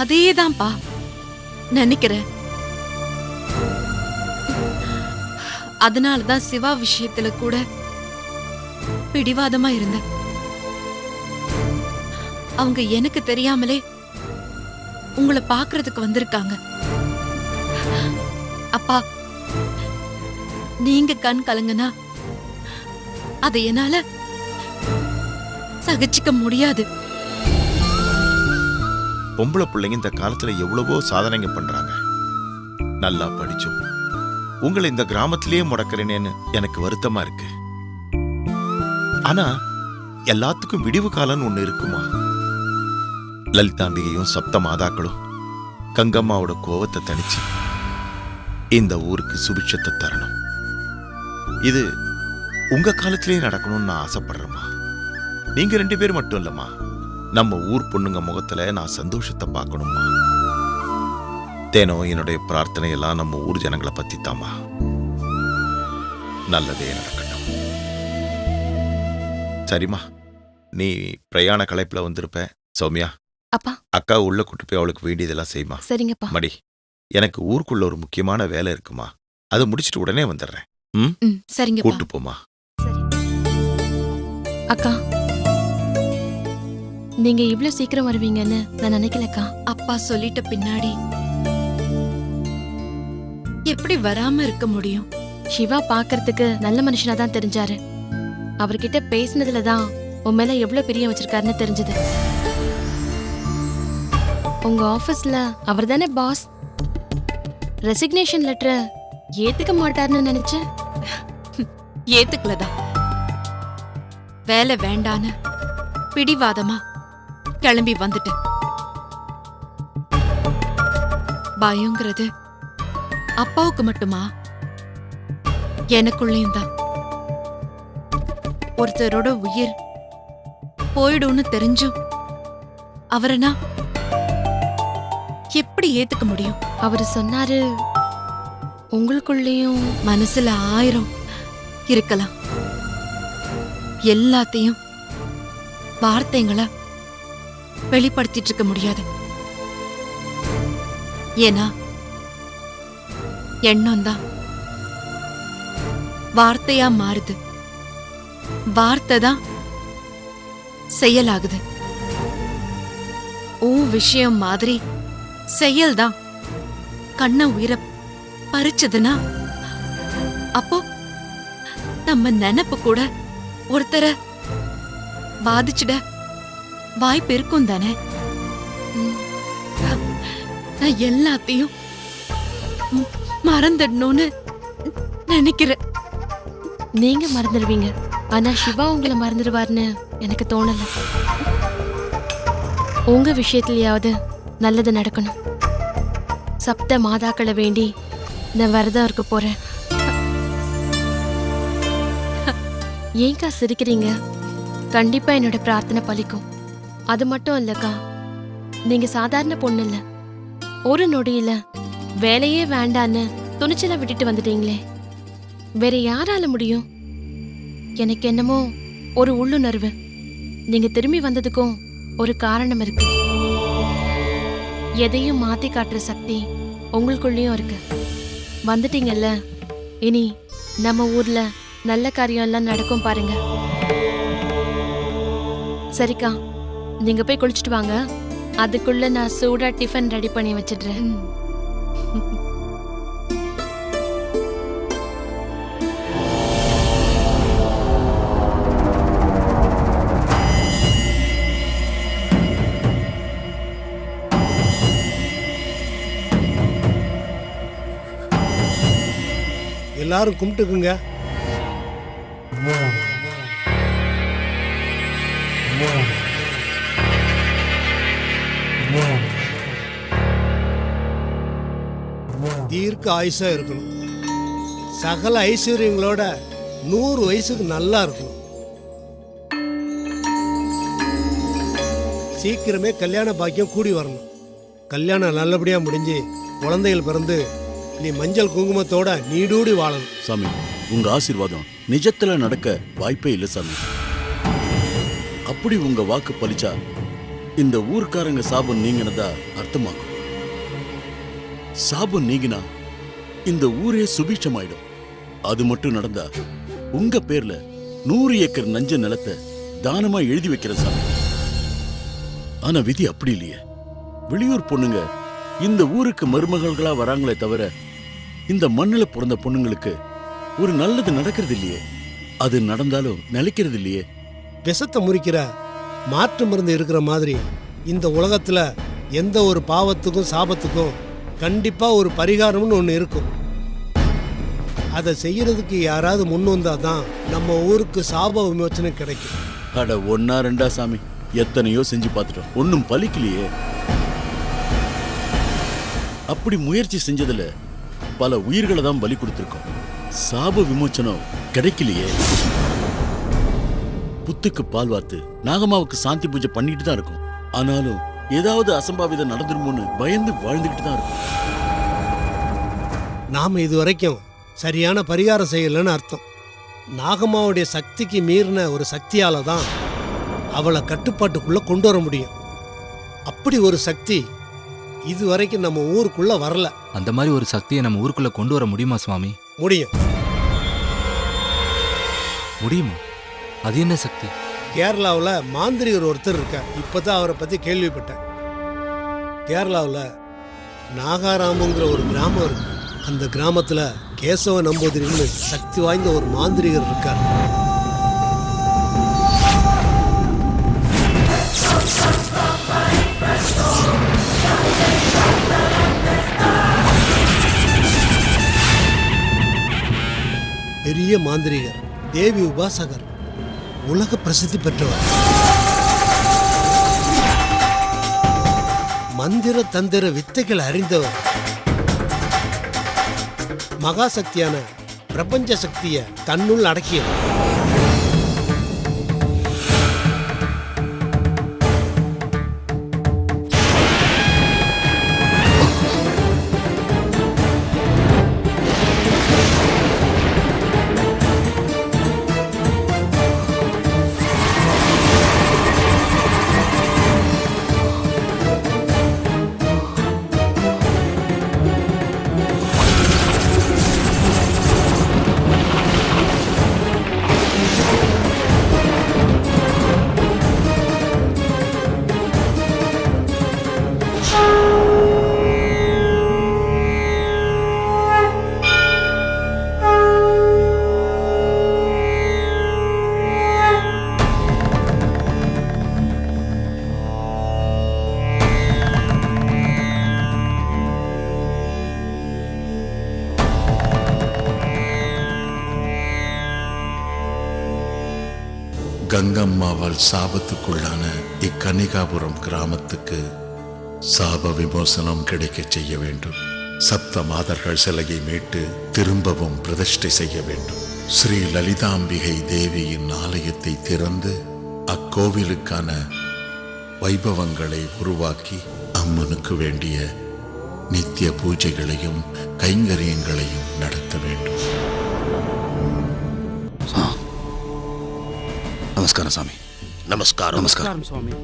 அதேதான்ப்பா நினைக்கிறேன். அதனாலதான் சிவா விஷயத்துல கூட பிடிவாதமா இருந்தேன். அவங்க எனக்கு தெரியாமலே உங்களை பாக்குறதுக்கு வந்திருக்காங்க. அப்பா, நீங்க கண் கலங்கனா அதை என்னால சகிச்சுக்க முடியாது. பொம்பளை பிள்ளைங்க இந்த காலத்துல எவ்வளவோ சாதனைங்க பண்றாங்க. நல்லா படிச்சும் உங்களை இந்த கிராமத்திலேயே முடக்கிறேனேன்னு எனக்கு வருத்தமா இருக்கு. ஆனா எல்லாத்துக்கும் விடிவு காலம்னு ஒண்ணு இருக்குமா? லலிதாம்பிகையும் சப்த மாதாக்களும் கங்கம்மாவோட கோவத்தை தணிச்சு இந்த ஊருக்கு சுபிட்சத்தை தரணும். இது உங்க காலத்திலேயே நடக்கணும்னு நான் ஆசைப்படுறேம்மா. நீங்க 2 பேர் மட்டும் இல்லம்மா, நம்ம ஊர் பொண்ணுங்க முகத்துல நான் சந்தோஷத்தை பார்க்கணும்மா. தினம் என்னுடைய பிரார்த்தனை எல்லாம் நம்ம ஊர் ஜனங்களை பத்தி தாமா. நல்லதே நடக்கட்டும். சரிம்மா, நீ பிரயாண களைப்புல வந்திருப்ப. சௌமியா, அப்பா, அக்கா உள்ள கூட்டு போய் அவளுக்கு வேண்டியதெல்லாம் செய்யுமா. சரிங்கப்பா. மடி, எனக்கு ஊருக்குள்ள ஒரு முக்கியமான வேலை இருக்குமா, அதை முடிச்சிட்டு உடனே வந்துடுறேன். சரிங்க, கூட்டு போமா. அக்கா, நீங்க இவ்ளோ சீக்கிரம் வருவீங்கன்னு நான் நினைக்கலக்கா. அப்பா சொல்லிட்ட பின்னாடி எப்படி வராம இருக்க முடியும்? சிவா பாக்குறதுக்கு நல்ல மனுஷனா தான் தெரிஞ்சாரு. அவர்கிட்ட பேசினதுலதான் உன் மேல எவ்வளவு பிரியம் வச்சிருக்காருன்னு தெரிஞ்சது. உங்க ஆபீஸ்ல அவர் தானே பாஸ். ரெசிக்னேஷன் லெட்டரை ஏத்துக்க மாட்டாருன்னு நினைச்சேன். ஏத்துக்கலதான். வேலை வேண்டான்னு பிடிவாதமா கிளம்பி வந்துட்டேன். பயங்கிறது அப்பாவுக்கு மட்டுமா? எனக்குள்ளேயும் தான். ஒருத்தரோட உயிர் போயிடும்னு தெரிஞ்சும் அவரை நான் எப்படி ஏத்துக்க முடியும்? அவரு சொன்னாரு, உங்களுக்குள்ளேயும் மனசுல 1000 இருக்கலாம். எல்லாத்தையும் வார்த்தைங்களை வெளிப்படுத்திட்டு இருக்க முடியாது. ஏன்னா எண்ணம் தான் வார்த்தையா மாறுது. வார்த்தை தான் செயலாகுது. உன் விஷயம் மாதிரி செயல்தான் கண்ண உயிரை பறிச்சதுன்னா அப்போ நம்ம நினைப்பு கூட ஒருத்தரை பாதிச்சிட வாய்ப்பு இருக்கும் தானே. நான் எல்லாத்தையும் மறந்துடணும்னு நினைக்கிறேன். நீங்க மறந்துடுவீங்க, ஆனா சிவா உங்களை மறந்துடுவார்னு எனக்கு தோணல. உங்க விஷயத்திலேயாவது நல்லது நடக்கணும். சப்த மாதாக்களை வேண்டி நான் விரதம் இருக்க போறேன். ஏங்கா சிரிக்கிறீங்க? கண்டிப்பா என்னோட பிரார்த்தனை பலிக்கும். அது மட்டும் இல்லக்கா, நீங்க சாதாரண பொண்ணு இல்ல. ஒரு நொடியில வேலையே வேண்டான்னு துணிச்சலா விட்டுட்டு வந்துட்டீங்களே, வேற யாரால முடியும்? எனக்கு என்னமோ ஒரு உள்ளுணர்வு, நீங்க திரும்பி வந்ததுக்கும் ஒரு காரணம் இருக்கு. எதையும் மாத்தி காட்டுற சக்தி உங்களுக்குள்ளயும் இருக்கு. வந்துட்டீங்கல்ல, இனி நம்ம ஊர்ல நல்ல காரியம் எல்லாம் நடக்கும் பாருங்க. சரிக்கா, நீங்க போய் குளிச்சுட்டு வாங்க. அதுக்குள்ள நான் சூடா டிஃபன் ரெடி பண்ணி வச்சிடுறேன். எல்லாரும் கும்பிட்டுக்குங்க. தீர்க்க ஆயுசா இருக்கணும். சகல ஐஸ்வர்யங்களோட 100 வயசுக்கு நல்லா இருக்கணும். சீக்கிரமே கல்யாண பாக்கியம் கூடி வரணும். கல்யாணம் நல்லபடியா முடிஞ்சு குழந்தைகள் பிறந்து நீ மஞ்சள் குங்குமத்தோட நீடூடி வாழணும். சாமி, உங்க ஆசீர்வாதம் நிஜத்துல நடக்க வாய்ப்பே இல்லை சாமி. அப்படி உங்க வாக்கு பலிச்சா இந்த ஊர்க்காரங்க சாபம் நீங்கினதா அர்த்தமாகும். சாபம் நீங்கினா இந்த ஊரே சுபீட்சமாயிடும். அது மட்டும் நடந்தா உங்க பேர்ல 100 ஏக்கர் நஞ்ச நிலத்தை தானமா எழுதி வைக்கிற சாமி. ஆனா விதி அப்படி இல்லையே. வெளியூர் பொண்ணுங்க இந்த ஊருக்கு மருமகள்களா வராங்களே தவிர இந்த மண்ணுல பிறந்த பொண்ணுங்களுக்கு ஒரு நல்லது நடக்கிறது இல்லையே. அது நடந்தாலும் நிலைக்கிறது இல்லையே. விஷத்தை முறிக்கிற மாற்று மருந்து இருக்கிற மாதிரி இந்த உலகத்துல எந்த ஒரு பாவத்துக்கும் சாபத்துக்கும் கண்டிப்பா ஒரு பரிகாரம்னு ஒண்ணு இருக்கும். அதை செய்யறதுக்கு யாராவது முன் வந்தாதான் நம்ம ஊருக்கு சாப விமோச்சனம் கிடைக்கும். அட ஒன்னா ரெண்டா சாமி, எத்தனையோ செஞ்சு பார்த்துட்டோம், ஒன்னும் பலிக்கலையே. அப்படி முயற்சி செஞ்சதுல பல உயிர்களை தான் பலி கொடுத்திருக்கோம். சாப விமோச்சனம் கிடைக்கலையே. புத்துக்கு பால் வாத்து நாகம்மாவுக்கு சாந்தி பூஜை பண்ணிட்டு தான் இருக்கும். ஆனாலும் ஏதாவது அசம்பாவிதம் நடந்துருமோன்னு பயந்து வாழ்ந்துகிட்டு தான் இருக்கும். நாம இது வரைக்கும் சரியான பரிகாரம் செய்யலன்னு அர்த்தம். நாகம்மாவுடைய சக்திக்கு மீறின ஒரு சக்தியால தான் அவளை கட்டுப்பாட்டுக்குள்ள கொண்டு வர முடியும். அப்படி ஒரு சக்தி இது வரைக்கும் நம்ம ஊருக்குள்ள வரல. அந்த மாதிரி ஒரு சக்தியை நம்ம ஊருக்குள்ள கொண்டு வர முடியுமா சுவாமி? முடியும். முடியுமா? அது என்ன சக்தி? கேரளாவில் மாந்திரிகர் ஒருத்தர் இருக்கார். இப்பதான் அவரை பத்தி கேள்விப்பட்டேன். கேரளாவில் நாகாராமுங்கிற ஒரு கிராமம் இருக்கு. அந்த கிராமத்துல கேசவ நம்பூதிரின்னு சக்தி வாய்ந்த ஒரு மாந்திரிகர் இருக்கார். பெரிய மாந்திரிகர், தேவி உபாசகர், உலக பிரசித்தி பெற்றவர். மந்திர தந்திர வித்தைகள் அறிந்தவர். மகாசக்தியான பிரபஞ்ச சக்தியை தன்னுள் அடக்கியவர். கங்கம்மாவால் சாபத்துக்குள்ளான இக்கன்னிகாபுரம் கிராமத்துக்கு சாப விமோசனம் கிடைக்கச் செய்ய வேண்டும். சப்த மாதர்கள் சிலையை மீட்டு திரும்பவும் பிரதிஷ்டை செய்ய வேண்டும். ஸ்ரீ லலிதாம்பிகை தேவியின் ஆலயத்தை திறந்து அக்கோவிலுக்கான வைபவங்களை உருவாக்கி அம்மனுக்கு வேண்டிய நித்திய பூஜைகளையும் கைங்கரியங்களையும் நடத்த வேண்டும். நமஸ்காரம் சாமி. நமஸ்காரம். நமஸ்காரம் சுவாமி.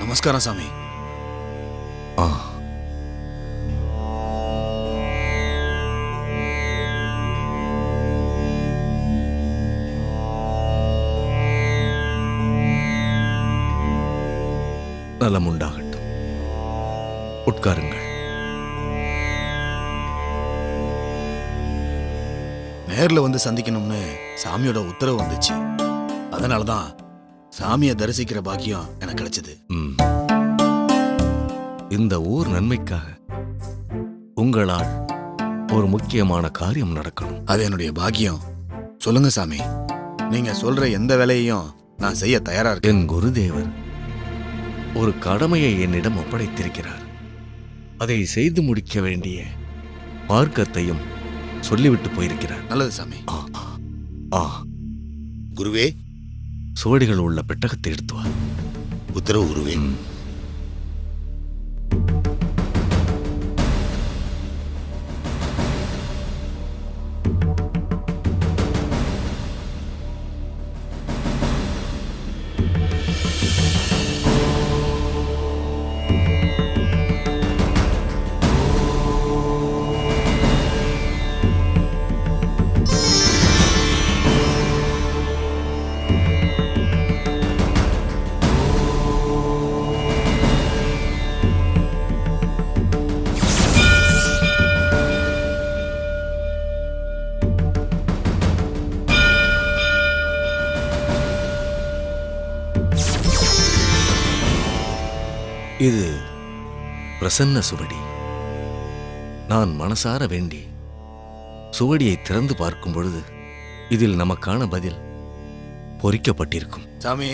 நமஸ்காரம் சாமி. நலம் உண்டாகட்டும். உட்காருங்கள். நேர்ல வந்து சந்திக்கணும்னு சாமியோட உத்தரவு வந்துச்சு. அதனாலதான் சாமியை தரிசிக்கிற பாக்கியம் எனக்கு கிடைச்சது. இந்த ஊர் நன்மைக்காக உங்களால் ஒரு முக்கியமான காரியம் நடக்கணும். அது என்னுடைய பாக்கியம். சொல்லுங்க சாமி. நீங்க சொல்ற எந்த வேலையையும் நான் செய்ய தயாரா இருக்கேன். என் குருதேவர் ஒரு கடமையை என்னிடம் ஒப்படைத்திருக்கிறார். அதை செய்து முடிக்க வேண்டிய மார்க்கத்தையும் சொல்லிவிட்டு போயிருக்கிறார். நல்லது சாமி. குருவே, சுவடிகள் உள்ள பெட்டகத்தை எடுத்து வா. உத்தரவு குருவே. இது பிரசன்ன சுவடி. நான் மனசார வேண்டி சுவடியை திறந்து பார்க்கும் பொழுது இதில் நமக்கான பதில் பொறிக்கப்பட்டிருக்கும். சாமி,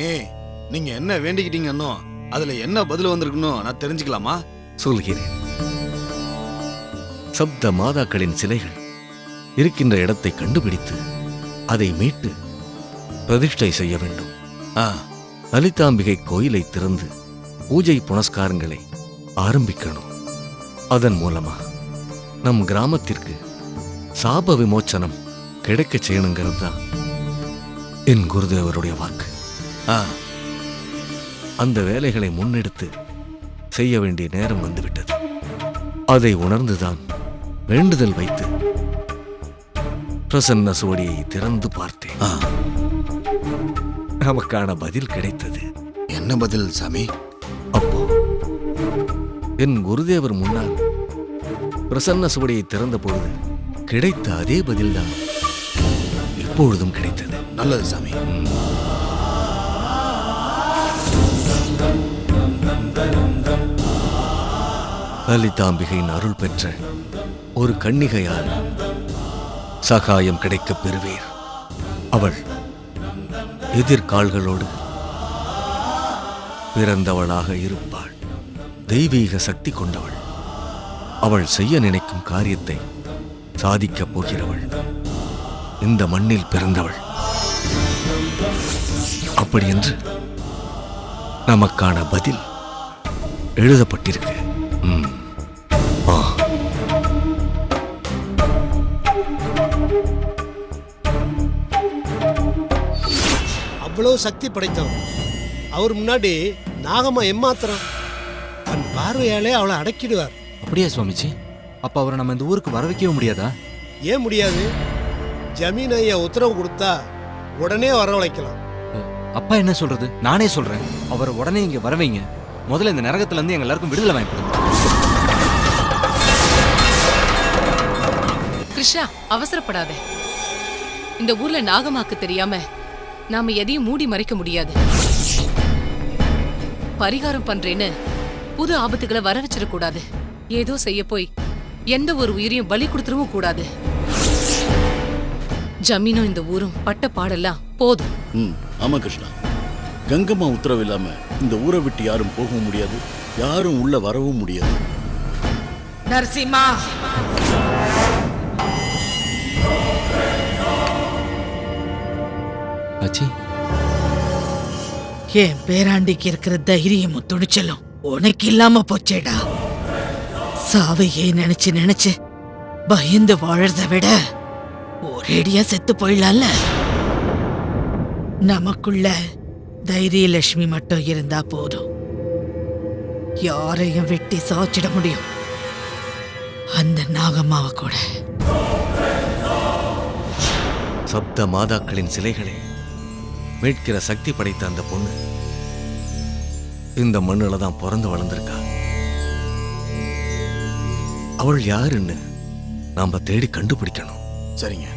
நீங்க என்ன வேண்டிக்கிட்டீங்கன்னோ அதுல என்ன பதில் வந்திருக்கணும் நான் தெரிஞ்சுக்கலாமா? சொல்கிறேன். சப்த மாதாக்களின் சிலைகள் இருக்கின்ற இடத்தை கண்டுபிடித்து அதை மீட்டு பிரதிஷ்டை செய்ய வேண்டும். லலிதாம்பிகை கோயிலை திறந்து பூஜை புனஸ்காரங்களை ஆரம்பிக்கணும். அதன் மூலமா நம் கிராமத்திற்கு சாப விமோச்சனம் கிடைக்க செய்யணுங்கிறது தான் என் குருதேவருடைய வாக்கு. அந்த வேலைகளை முன்னெடுத்து செய்ய வேண்டிய நேரம் வந்துவிட்டது. அதை உணர்ந்துதான் வேண்டுதல் வைத்து பிரசன்ன சுவடியை திறந்து பார்த்தேன். நமக்கான பதில் கிடைத்தது. என்ன பதில் சாமி? அப்போ என் குருதேவர் முன்னால் பிரசன்ன சுவடியை திறந்த பொழுது கிடைத்த அதே பதில்தான் இப்பொழுதும் கிடைத்தது. நல்லது சாமி. லலிதாம்பிகையின் அருள் பெற்ற ஒரு கன்னிகையால் சகாயம் கிடைக்கப் பெறுவீர். அவள் எதிர்கால்களோடு பிறந்தவளாக இருப்பாள். தெய்வீக சக்தி கொண்டவள். அவள் செய்ய நினைக்கும் காரியத்தை சாதிக்கப் போகிறவள். இந்த மண்ணில் பிறந்தவள். அப்படியென்று நமக்கான பதில் எழுதப்பட்டிருக்கு. அவ்வளவு சக்தி படைத்தவர். அவர் முன்னாடி நாகம்மா எம்மாத்திரம் தன் பார்வையாலே அவளை அடக்கிடுவார். அப்படியா சுவாமிஜி? அப்ப அவரை நம்ம இந்த ஊருக்கு வர வைக்கவே முடியாதா? ஏன் முடியாது? ஜமீன் ஐயா உத்தரவு கொடுத்தா உடனே வரவழைக்கலாம். அப்பா என்ன சொல்றது? நானே சொல்றேன், அவரை உடனே இங்க வர வைங்க. முதல்ல இந்த நரகத்துல இருந்து எங்க எல்லாருக்கும் விடுதலை வாங்கி கொடுங்க. கிருஷ்ணா, அவசரப்படாத. இந்த ஊர்ல நாகமாக்கு தெரியாம நாம எதையும் மூடி மறைக்க முடியாது. பரிகாரம் பண்றேன்னு புது ஆபத்துகளை வர வச்சிடக்கூடாது. ஏதோ செய்ய போய் எந்த ஒரு உயிரையும் பலி கொடுத்துடவும் கூடாது. ஜமீனும் இந்த ஊரும் பட்ட பாடெல்லாம் போதும். ஆமா கிருஷ்ணா, கங்கம்மா உத்தரவு இல்லாம இந்த ஊரை விட்டு யாரும் போகவும் முடியாது, யாரும் உள்ள வரவும் முடியாது. நரசிம்மா, ஆச்சி, என் பேராண்டிக்கு இருக்கிற தைரியமும் துணிச்சலும் உனக்கு இல்லாம போச்சேடா. சாவையே நினைச்சு நினைச்சு பயந்து வாழறத விட ஒரேடியா செத்து போயிடலாம்ல. நமக்குள்ள தைரியலட்சுமி மட்டும் இருந்தா போதும், யாரையும் வெட்டி சாச்சிட முடியும், அந்த நாகம்மாவை கூட. சப்த மாதாக்களின் சிலைகளை மீட்கிற சக்தி படைத்த அந்த பொண்ணு இந்த மண்ணில தான் பிறந்து வளர்ந்திருக்கா. அவள் யாருன்னு நாம தேடி கண்டுபிடிக்கணும். சரிங்க.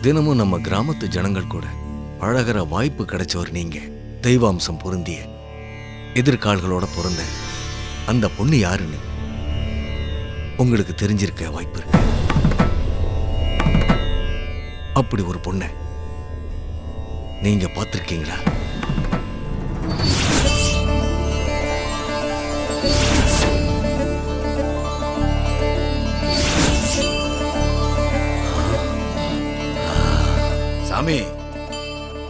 தினமும் நம்ம கிராமத்து ஜனங்கள் கூட பழகிற வாய்ப்பு கிடைச்சவர் நீங்க. தெய்வாம்சம் பொருந்திய எதிர்கால்களோட பிறந்த அந்த பொண்ணு யாருன்னு உங்களுக்கு தெரிஞ்சிருக்க வாய்ப்பு இருக்கு. அப்படி ஒரு பொண்ணை நீங்க பார்த்திருக்கீங்களா? சாமி,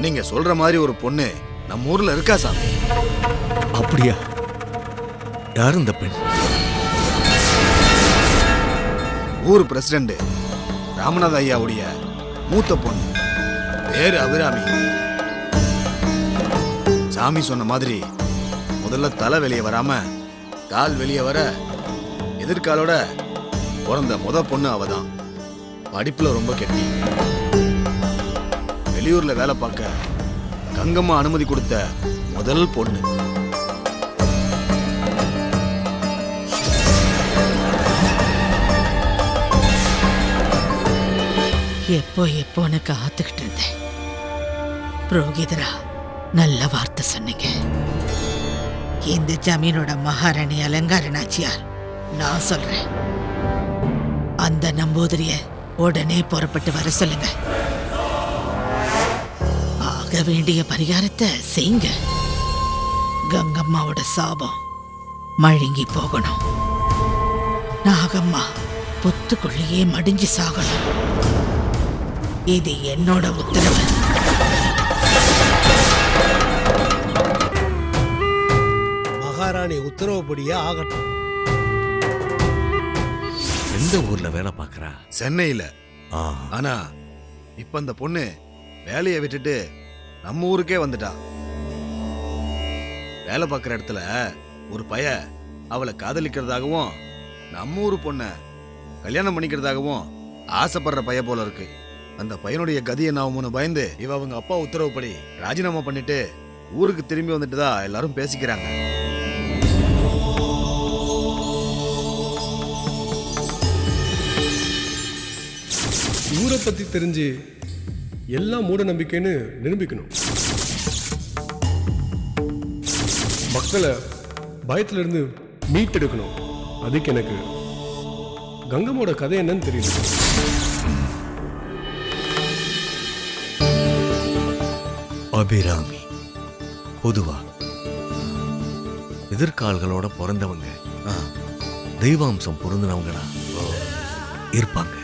நீங்க சொல்ற மாதிரி ஒரு பொண்ணு நம்ம ஊர்ல இருக்கா சாமி? அப்படியா? யார் இந்த பெண்? ஊர் பிரசிடண்ட் ராமநாத ஐயாவுடைய மூத்த பொண்ணு, பேரு அபிராமி. சாமி சொன்ன மாதிரி முதல்ல தலை வெளியே வராம கால் வெளியே வர எதிர்காலோட பிறந்த பொண்ணு அவதான். படிப்புல ரொம்ப கெட்டி. வெளியூர்ல வேலை பார்க்க கங்கம்மா அனுமதி கொடுத்த முதல் பொண்ணு. எப்போன்னு காத்துக்கிட்டு இருந்தேன். புரோகிதரா, நல்ல வார்த்தை சொன்னீங்க. இந்த ஜமீனோட மகாராணி அலங்கார நாச்சியார் நான் சொல்றேன், அந்த நம்பூதிரிய உடனே புறப்பட்டு வர சொல்லுங்க. ஆக வேண்டிய பரிகாரத்தை செய்யுங்க. கங்கம்மாவோட சாபம் மழுங்கி போகணும். நாகம்மா புத்துக்குள்ளேயே மடிஞ்சு சாகணும். இது என்னோட உத்தரவு. மகாராணி உத்தரவுப்படியே ஆகட்டும். எந்த ஊர்ல வேலை பார்க்கறா? சென்னையில. ஆனா இப்ப அந்த பொண்ணு வேலையை விட்டுட்டு நம்ம ஊருக்கே வந்துட்டா. வேலை பார்க்குற இடத்துல ஒரு பைய அவளை காதலிக்கிறதாகவும் நம்ம ஊரு பொண்ண கல்யாணம் பண்ணிக்கிறதாகவும் ஆசைப்படுற பைய போல இருக்கு. அந்த பையனுடைய கதியை நான் பயந்து இவ அவங்க அப்பா உத்தரவுப்படி ராஜினாமா பண்ணிட்டு ஊருக்கு திரும்பி வந்துட்டு தான் எல்லாரும் பேசிக்கிறாங்க. ஊரை பத்தி தெரிஞ்சு எல்லாம் மூட நம்பிக்கைன்னு நிரூபிக்கணும். மக்களை பயத்துல இருந்து மீட்டெடுக்கணும். அதுக்கு எனக்கு கங்கம்மோட கதை என்னன்னு தெரியல. அபிராமி பொதுவா எதிர்கால்களோட பிறந்தவங்க தெய்வாம்சம் பொருந்தினவங்களா இருப்பாங்க.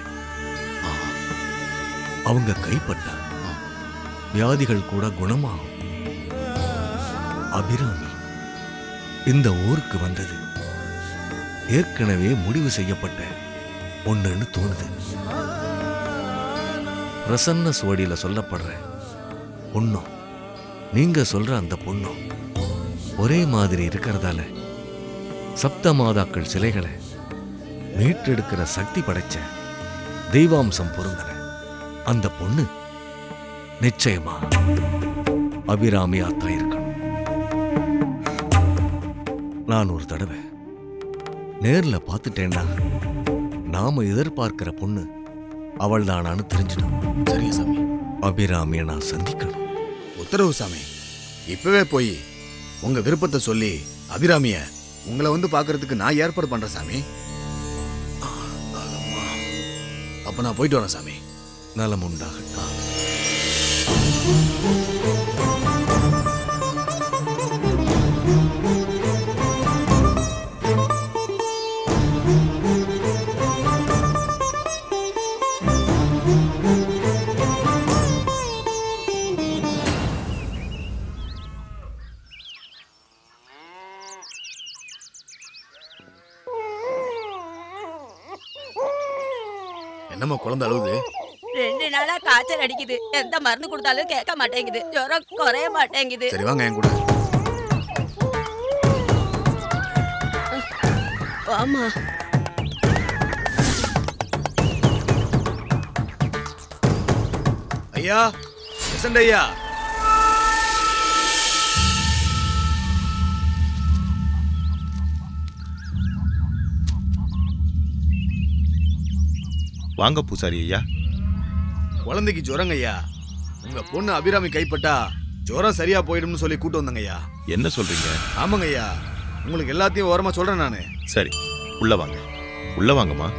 அவங்க கைப்பட்டா வியாதிகள் கூட குணமாகும். அபிராமி இந்த ஊருக்கு வந்தது ஏற்கனவே முடிவு செய்யப்பட்ட ஒண்ணுன்னு தோணுது. பிரசன்ன சுவடியில சொல்லப்படுற பொண்ணும் நீங்க சொல்ற அந்த பொண்ணும் ஒரே மாதிரி இருக்கிறதால சப்த மாதாக்கள் சிலைகளை மீட்டெடுக்கிற சக்தி படைச்ச தெய்வாம்சம் பொருந்தன அந்த பொண்ணு நிச்சயமா அபிராமியாத்தான் இருக்கணும். நான் ஒரு தடவை நேர்ல பார்த்துட்டேன்னா நாம எதிர்பார்க்கிற பொண்ணு அவள் தானான்னு தெரிஞ்சிடும். சரிங்க சாமி. அபிராமியை நான் சந்திக்கணும். உத்தரவு சாமி. இப்பவே போய் உங்க விருப்பத்தை சொல்லி அபிராமிய உங்களை வந்து பார்க்கறதுக்கு நான் ஏற்பாடு பண்றேன் சாமி. அப்ப நான் போயிட்டு வரேன் சாமி. நலம் உண்டாகட்டும். என்னம்மா குழந்தை அழுவுது? 2 நாளா காய்ச்சல் அடிக்குது. எந்த மருந்து கொடுத்தாலும் கேட்க மாட்டேங்குது. ஜுரம் குறைய மாட்டேங்குது. சரி வாங்க என் கூட. ஆமா. ஐயா, பெசன்ட் ஐயா. வாங்க பூசாரி ஐயா. குழந்தைக்கு ஜுரங்க ஐயா. உங்க பொண்ணு அபிராமி கைப்பட்டா ஜுரம் சரியா போயிடும்னு சொல்லி கூட்டு வந்தங்க ஐயா. என்ன சொல்றீங்க? ஆமாங்க ஐயா, உங்களுக்கு எல்லாத்தையும் ஓரமா சொல்றேன் நானு. சரி, உள்ள வாங்க. உள்ள வாங்கம்மா.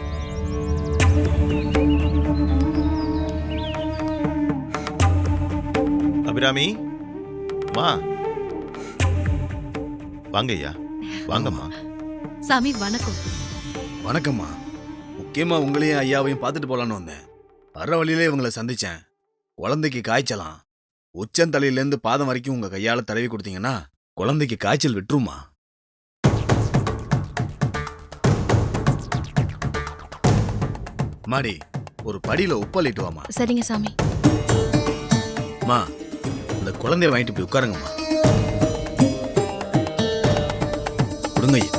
அபிராமி மா, வாங்க ஐயா. வாங்கம்மா. சாமி வணக்கம். வணக்கம்மா. முக்கியமா உங்களையும் ஐயாவையும் பார்த்துட்டு போலான்னு வந்தேன். வர்ற வழியிலே இவங்களை சந்திச்சேன். குழந்தைக்கு காய்ச்சலாம். உச்சந்தலையிலேருந்து பாதம் வரைக்கும் உங்க கையால தடவி கொடுத்தீங்கன்னா குழந்தைக்கு காய்ச்சல் விட்டுருமா? மாடி ஒரு படியில உப்பள்ளிட்டு வாமா. சரிங்க சாமி. மா, இந்த குழந்தைய வாங்கிட்டு போய் உட்காருங்கம்மா. கொடுங்க ஐயா.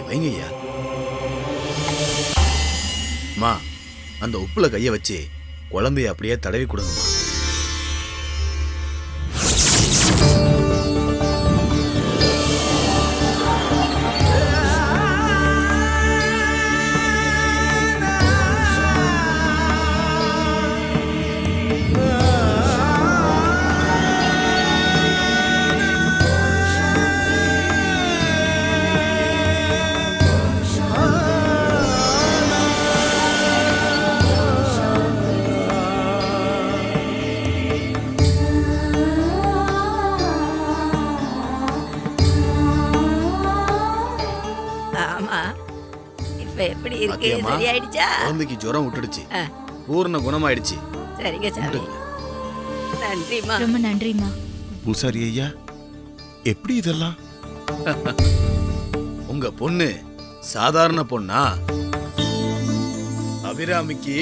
வைங்க ஐயா. மா, அந்த உப்புல கைய வச்சு குழந்தைய அப்படியே தடவி கொடுங்கம்மா. எப்படி இருக்கு? சரியாயிடுச்சா? குழந்தைக்கு ஜுரம் விட்டுடுச்சு. பூர்ண குணமாயிடுச்சு. சரிங்க சாமி. நன்றிமா. ரொம்ப நன்றிமா. பூசாரி ஐயா, எப்படி இதெல்லாம்? உங்க பொண்ணு சாதாரண பொண்ணா? அபிராமிக்கு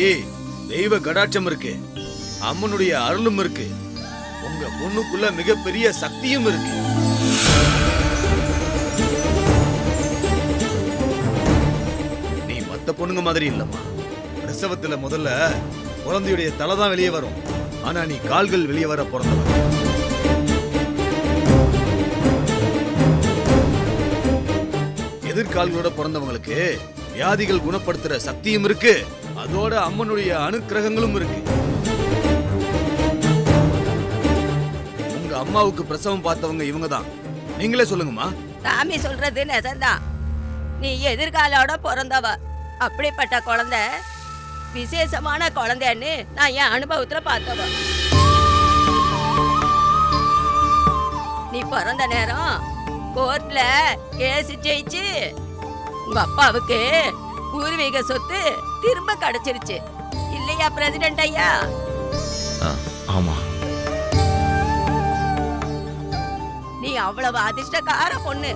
தெய்வ கடாட்சம் இருக்கு, அம்மனுடைய அருளும் இருக்கு. உங்க பொண்ணுக்குள்ள மிகப்பெரிய சக்தியும் இருக்கு. பொண்ணுங்க மாதிரி இல்லம்மா. பிரசவத்துல முதல்ல குழந்தையுடைய தலை தான் வெளியே வரும். ஆனா நீ கால்கள் வெளியே வர பிறந்தவன். எதிர்கால்களோட பிறந்தவங்களுக்கு வியாதிகள் குணப்படுத்துற சக்தியும் இருக்கு. அதோட அம்மனுடைய அனுக்கிரகங்களும் இருக்கு. உங்க அம்மாவுக்கு பிரசவம் பார்த்தவங்க இவங்க தான். நீங்களே சொல்லுங்கம்மா. சாமி சொல்றது நெசந்தான். நீ எதிர்காலோட பிறந்தவ. அப்படிப்பட்ட குழந்தை விசேஷமான குழந்தைன்னு நான் என் அனுபவத்துல பார்த்தவ. நீ பிறந்த நேரம் கோர்ட்ல கேஸ் ஜெயிச்சு உங்க அப்பாவுக்கு பூர்வீக சொத்து திரும்ப கிடைச்சிருச்சு இல்லையா பிரசிடென்ட் ஐயா? ஆமா. நீ அவ்வளவு அதிர்ஷ்டக்கார பொண்ணு.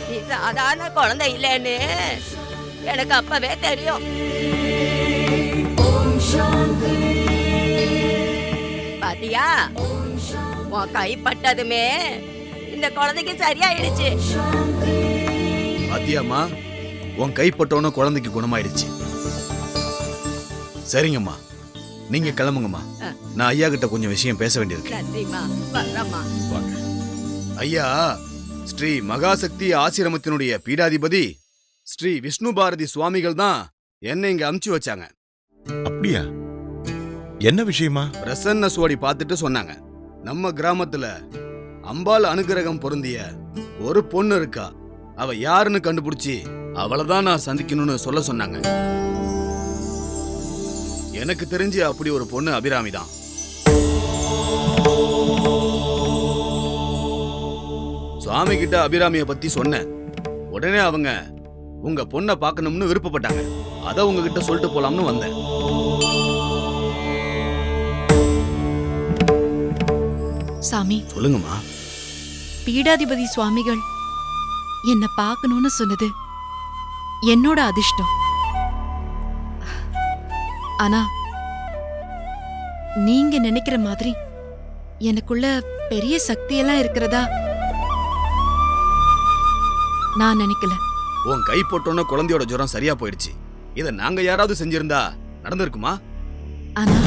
நீ சாதாரண குழந்தை இல்லைன்னு எனக்கு அப்பவே தெரியும். பாத்தியா, உன் கைப்பட்டதுமே இந்த குழந்தைக்கு சரியாயிடுச்சு. பாத்தியாம்மா, உன் கைப்பட்டோன்னு குழந்தைக்கு குணமாயிடுச்சு. சரிங்கம்மா, நீங்க கிளம்புங்கம்மா. நான் ஐயா கிட்ட கொஞ்சம் விஷயம் பேச வேண்டியிருக்கு. நன்றிம்மா. வரேம்மா. வாங்க. ஐயா, ஸ்ரீ மகாசக்தி ஆசிரமத்தினுடைய பீடாதிபதி ஸ்ரீ விஷ்ணு பாரதி சுவாமிகள் தான் என்னை இங்க அமுச்சு வச்சாங்க. அப்படியா? என்ன விஷயமா? பிரசன்ன சுவடி பார்த்துட்டு சொன்னாங்க, நம்ம கிராமத்துல அம்பாள் அனுகிரகம் பொருந்திய ஒரு பொண்ணு இருக்கா. அவ யாருன்னு கண்டுபிடிச்சி அவளைதான் நான் சந்திக்கணும்னு சொல்ல சொன்னாங்க. எனக்கு தெரிஞ்சு அப்படி ஒரு பொண்ணு அபிராமி தான். சுவாமி கிட்ட அபிராமிய பத்தி சொன்னேன். உடனே அவங்க உங்க பொண்ணை பார்க்கணும்னு விருப்பப்பட்டாங்க. அத உங்ககிட்ட சொல்லிட்டு போலாம்னு வந்தேன். சாமி, சொல்லுங்கம்மா. பீடாதிபதி சுவாமிகள் என்ன பார்க்கணும்னு சொன்னது என்னோட அதிர்ஷ்டம். ஆனா நீங்க நினைக்கிற மாதிரி எனக்குள்ள பெரிய சக்தியெல்லாம் இருக்கிறதா நான் நினைக்கல. உன் கை போட்டோன்னு குழந்தையோட ஜுரம் சரியா போயிடுச்சு. இத நாங்க யாராவது செஞ்சிருந்தா நடந்திருக்குமா? ஆனா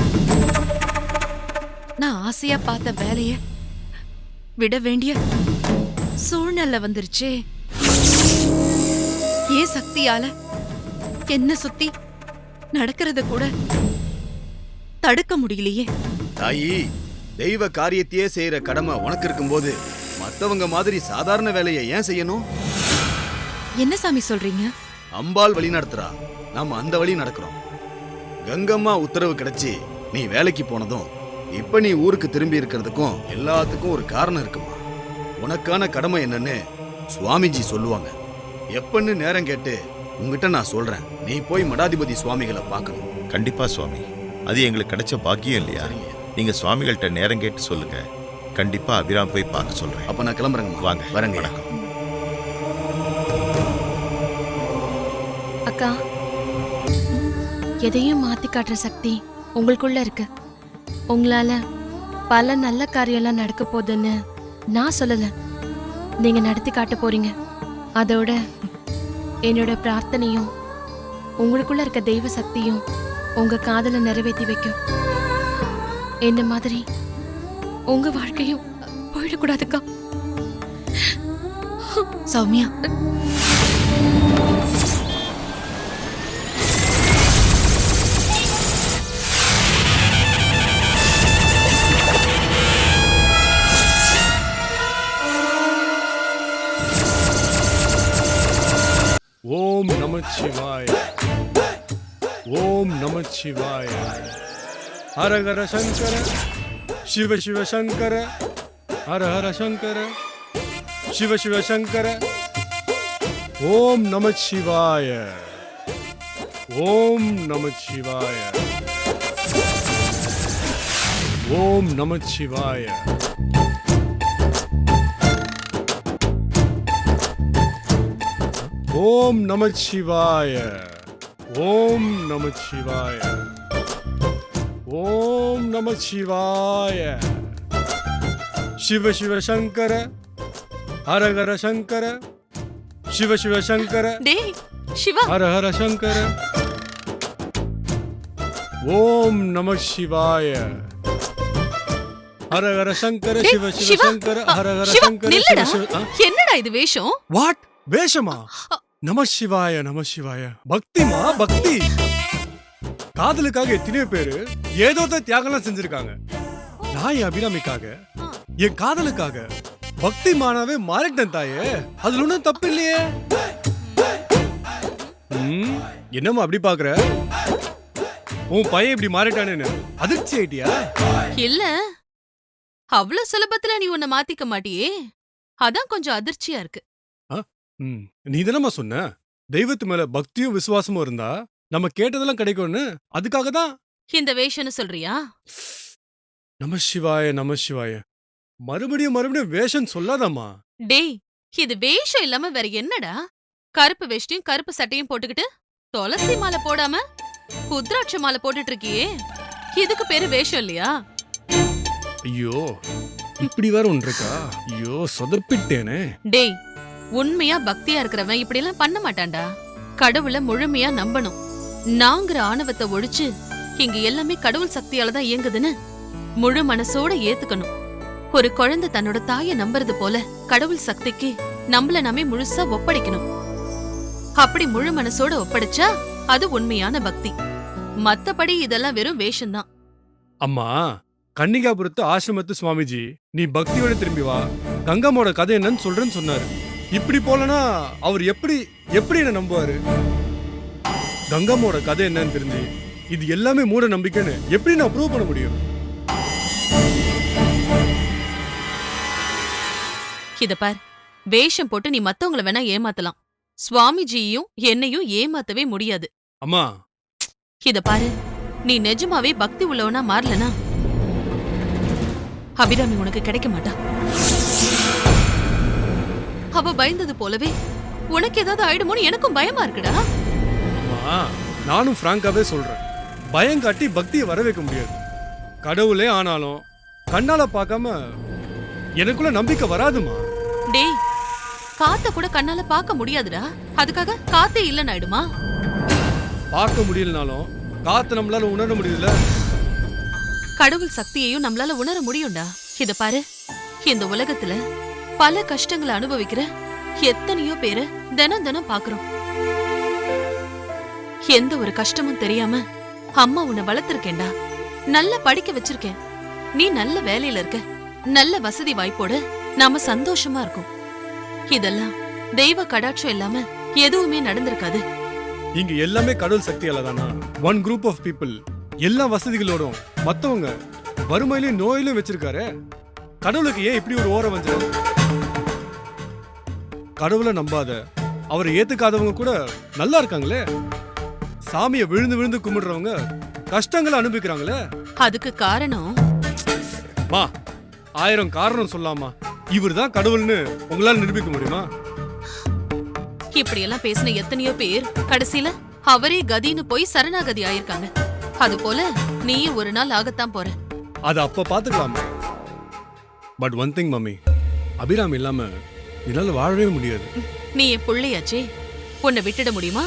நான் ஆசையா பார்த்த வேலைய விட வேண்டிய சூழ்நிலை வந்துருச்சே. ஏன் சக்தியால என்ன சுத்தி நடக்கிறத கூட தடுக்க முடியலையே. தாயி, தெய்வ காரியத்தையே செய்யற கடமை உனக்கு இருக்கும்போது மத்தவங்க மாதிரி சாதாரண வேலையை ஏன் செய்யணும்? என்ன சாமி சொல்றீங்க? அம்பாள் வழி நடத்துறா, நாம அந்த வழி நடக்கிறோம். கங்கம்மா உத்தரவு கிடைச்சி நீ வேலைக்கு போனதும் இப்ப நீ ஊருக்கு திரும்பி இருக்கிறதுக்கும் எல்லாத்துக்கும் ஒரு காரணம் இருக்குமா. உனக்கான கடமை என்னன்னு சுவாமிஜி சொல்லுவாங்க. எப்பன்னு நேரம் கேட்டு உங்ககிட்ட நான் சொல்றேன். நீ போய் மடாதிபதி சுவாமிகளை பார்க்கணும். கண்டிப்பா சுவாமி, அது எங்களுக்கு கிடைச்ச பாக்கியம் இல்லையா? நீங்க சுவாமிகள்கிட்ட நேரம் கேட்டு சொல்லுங்க. கண்டிப்பா அபிராம் போய் பார்க்க சொல்றேன். அப்ப நான் கிளம்புறேங்க. வாங்க. வரேங்க. வணக்கம். அக்கா, எதையும் மாத்தி காட்டுற சக்தி உங்களுக்குள்ள இருக்கு. உங்களால பல நல்ல காரியம்லாம் நடக்க போகுதுன்னு நான் சொல்லல, நீங்க நடத்தி காட்ட போறீங்க. அதோட என்னோட பிரார்த்தனையும் உங்களுக்குள்ள இருக்க தெய்வ சக்தியும் உங்க காதலை நிறைவேற்றி வைக்கும். என்ன மாதிரி உங்க வாழ்க்கையும் போயிடக்கூடாதுக்கா. சௌமியா, ஓம் நமச்சிவாய, ஓம் நமச்சிவாய. ஹரஹர சங்கர, சிவ சிவ சங்கர, ஹரஹர சங்கர, சிவ சிவ சங்கர. ஓம் நமச்சிவாய, ஓம் நமச்சிவாய, ஓம் நமச்சிவாய. ஓம் நமச்சிவாய, ஓம் நமச்சிவாய, ஓம் நமச்சிவாய. சிவ சிவ சங்கர, ஹரஹர சங்கர, சிவ சிவ சங்கர, டேய் சிவா, ஹரஹர சங்கர. ஓம் நம சிவாய, ஹரஹர சங்கர, சிவ சிவ சிவா, சங்கர, ஹரஹர சிவா, சங்கர, நில்லுடா. சிவ சிவ. என்னடா இது வேஷம்? வாட் வேஷமா? நம சிவாய, நம சிவாய. பக்திமா பக்தி. காதலுக்காக எத்தனையோ பேரு ஏதோ தியாகம்லாம் செஞ்சிருக்காங்க. நான் என் அபிராமிக்காக, என் காதலுக்காக பக்திமானாவே மாறிட்டேன் தாயே. அதுல ஒன்றும் தப்பு இல்லையே. என்னம்மா அப்படி பாக்குற? உன் பையன் இப்படி மாறிட்டானேன்னு அதிர்ச்சி ஆயிட்டியா? இல்ல, அவ்வளவு சுலபத்துல நீ உன்னை மாத்திக்க மாட்டியே, அதான் கொஞ்சம் அதிர்ச்சியா இருக்கு. நீ தானம்மா சொன்ன, தெய்வத்து மேல பக்தியும் விசுவாசமும் இருந்தா நம்ம கேட்டதெல்லாம் கிடைக்கும்னு. அதுக்காக தான் இந்த வேஷம்னு சொல்றியா? நம சிவாய, நம சிவாய. மறுபடியும் மறுபடியும் வேஷம் சொல்லாதம்மா. டேய், இது வேஷம் இல்லாம வேற என்னடா? கருப்பு வேஷ்டியும் கருப்பு சட்டையும் போட்டுக்கிட்டு துளசி மாலை போடாம புத்ராட்ச மாலை போட்டுட்டு இருக்கியே, இதுக்கு பேரு வேஷம் இல்லையா? ஐயோ, இப்படி வேற ஒன்று இருக்கா? ஐயோ, சொதப்பிட்டேனே. டேய், உண்மையா பக்தியா இருக்கிறவன் இப்படி எல்லாம் பண்ண மாட்டான்டா. கடவுளை முழுமையா நம்பணும். நாங்கிற ஆணவத்தை ஒழிச்சு இங்க எல்லாமே கடவுள் சக்தியால தான் இயங்குதுன்னு முழு மனசோட ஏத்துக்கணும். ஒரு குழந்தை தன்னோட தாயை நம்புறது போல கடவுள் சக்திக்கு நம்மள நாமே முழுசா ஒப்படைக்கணும். அப்படி முழு மனசோட ஒப்படைச்சா அது உண்மையான பக்தி. மத்தபடி இதெல்லாம் வெறும் வேஷம்தான். அம்மா, கன்னிகாபுரத்து ஆசிரமத்து சுவாமிஜி நீ பக்தியோட திரும்பி வா, கங்கம்மாவோட கதை என்னன்னு சொல்றேன்னு சொன்னாரு. இப்படி போலனா அவர் எப்படி என்ன நம்புவாரு? கங்கம்மாவோட கதை என்னன்னு தெரிஞ்சு இது எல்லாமே மூட நம்பிக்கைன்னு எப்படி நான் ப்ரூவ் பண்ண முடியும்? இத பார், வேஷம் போட்டு நீ மத்தவங்கள வேணா ஏமாத்தலாம், சுவாமிஜியையும் என்னையும் ஏமாத்தவே முடியாது. அம்மா இத பாரு, நீ நிஜமாவே பக்தி உள்ளவனா மாறலனா அபிராமி உனக்கு கிடைக்க மாட்டா. அவ பயந்தது போலவே உனக்கு ஏதாவது ஆயிடுமோன்னு எனக்கும் பயமா இருக்குடா. அம்மா, நானும் பிராங்காவே சொல்றேன், பயம் காட்டி பக்தியை வர வைக்க முடியாது. கடவுளே ஆனாலும் கண்ணால பார்க்காம எனக்குள்ள நம்பிக்கை வராதுமா. டேய், காத்த கூட கண்ணால பார்க்க முடியாதுடா, அதுக்காக காத்தே இல்லன்னு ஆயிடுமா? பார்க்க முடியலனாலும் காத்து நம்மளால உணர முடியுதுல. கடவுள் சக்தியையும் நம்மளால உணர முடியும்டா. இத பாரு, இந்த உலகத்துல பல கஷ்டங்களை அனுபவிக்கிற எத்தனையோ பேரை தினம் தினம் பாக்குறோம். எந்த ஒரு கஷ்டமும் தெரியாம அம்மா உன்னை வளர்த்திருக்கேன்டா, நல்லா படிக்க வச்சிருக்கேன். நீ நல்ல வேலையில இருக்க, நல்ல வசதி வாய்ப்போட நாம சந்தோஷமா இருக்கும். இதெல்லாம் தெய்வ கடாட்சம் இல்லாம எதுவுமே நடந்திருக்காது. இங்க எல்லாமே கடவுள் சக்தியால தானா? ஒன் குரூப் ஆஃப் பீப்புள் எல்லா வசதிகளோடும் மத்தவங்க வறுமையிலும் நோயிலும் வச்சிருக்காரு. கடவுளுக்கு ஏன் இப்படி ஒரு ஓரம் வந்து? கடவுளை நம்பாத, அவரை ஏத்துக்காதவங்க கூட நல்லா இருக்காங்களே. சாமியை விழுந்து விழுந்து கும்பிடுறவங்க கஷ்டங்களை அனுபவிக்கிறாங்களே. அதுக்கு காரணம் மா, 1000 காரணம் சொல்லாமா, இவர் தான் கடவுள்னு உங்களால நிரூபிக்க முடியுமா? இப்படி எல்லாம் பேசின எத்தனையோ பேர் கடைசியில அவரே கதின்னு போய் சரணாகதி ஆயிருக்காங்க. அது போல நீயும் ஒரு நாள் ஆகத்தான் போற. அது அப்ப பாத்துக்கலாமா. But one thing mummy, Abirami இல்லாம என்னால வாழவே முடியாது. நீ என் புள்ளையாச்சே, உன்னை விட்டுட முடியுமா?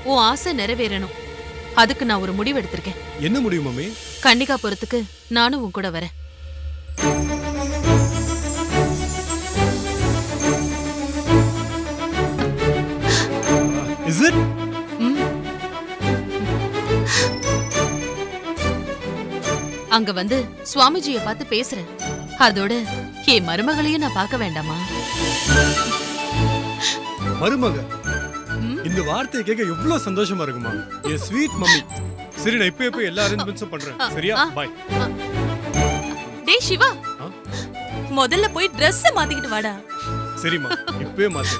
உன் ஆசை நிறைவேறணும், அதுக்கு நான் ஒரு முடிவு எடுத்திருக்கேன். என்ன முடியும் மம்மி? கன்னிகாபுரத்துக்கு நானும் உன் கூட வரேன். Is it? அங்க வந்து சுவாமிஜியை பார்த்து பேசுறேன். அதோட என் மருமகளையும் நான் பார்க்க வேண்டாமா? மருமக, இந்த வார்த்தையை கேட்க எவ்வளவு சந்தோஷமா இருக்குமா. என் ஸ்வீட் மம்மி. சரி, நான் இப்ப எல்லா அரேஞ்ச்மெண்ட்ஸும் பண்றேன். சரியா? பை. டேய் சிவா, முதல்ல போய் Dress மாத்திக்கிட்டு வாடா. சரிம்மா, இப்பவே மாத்து.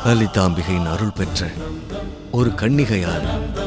லலிதாம்பிகையின் அருள் பெற்ற ஒரு கன்னிகையால்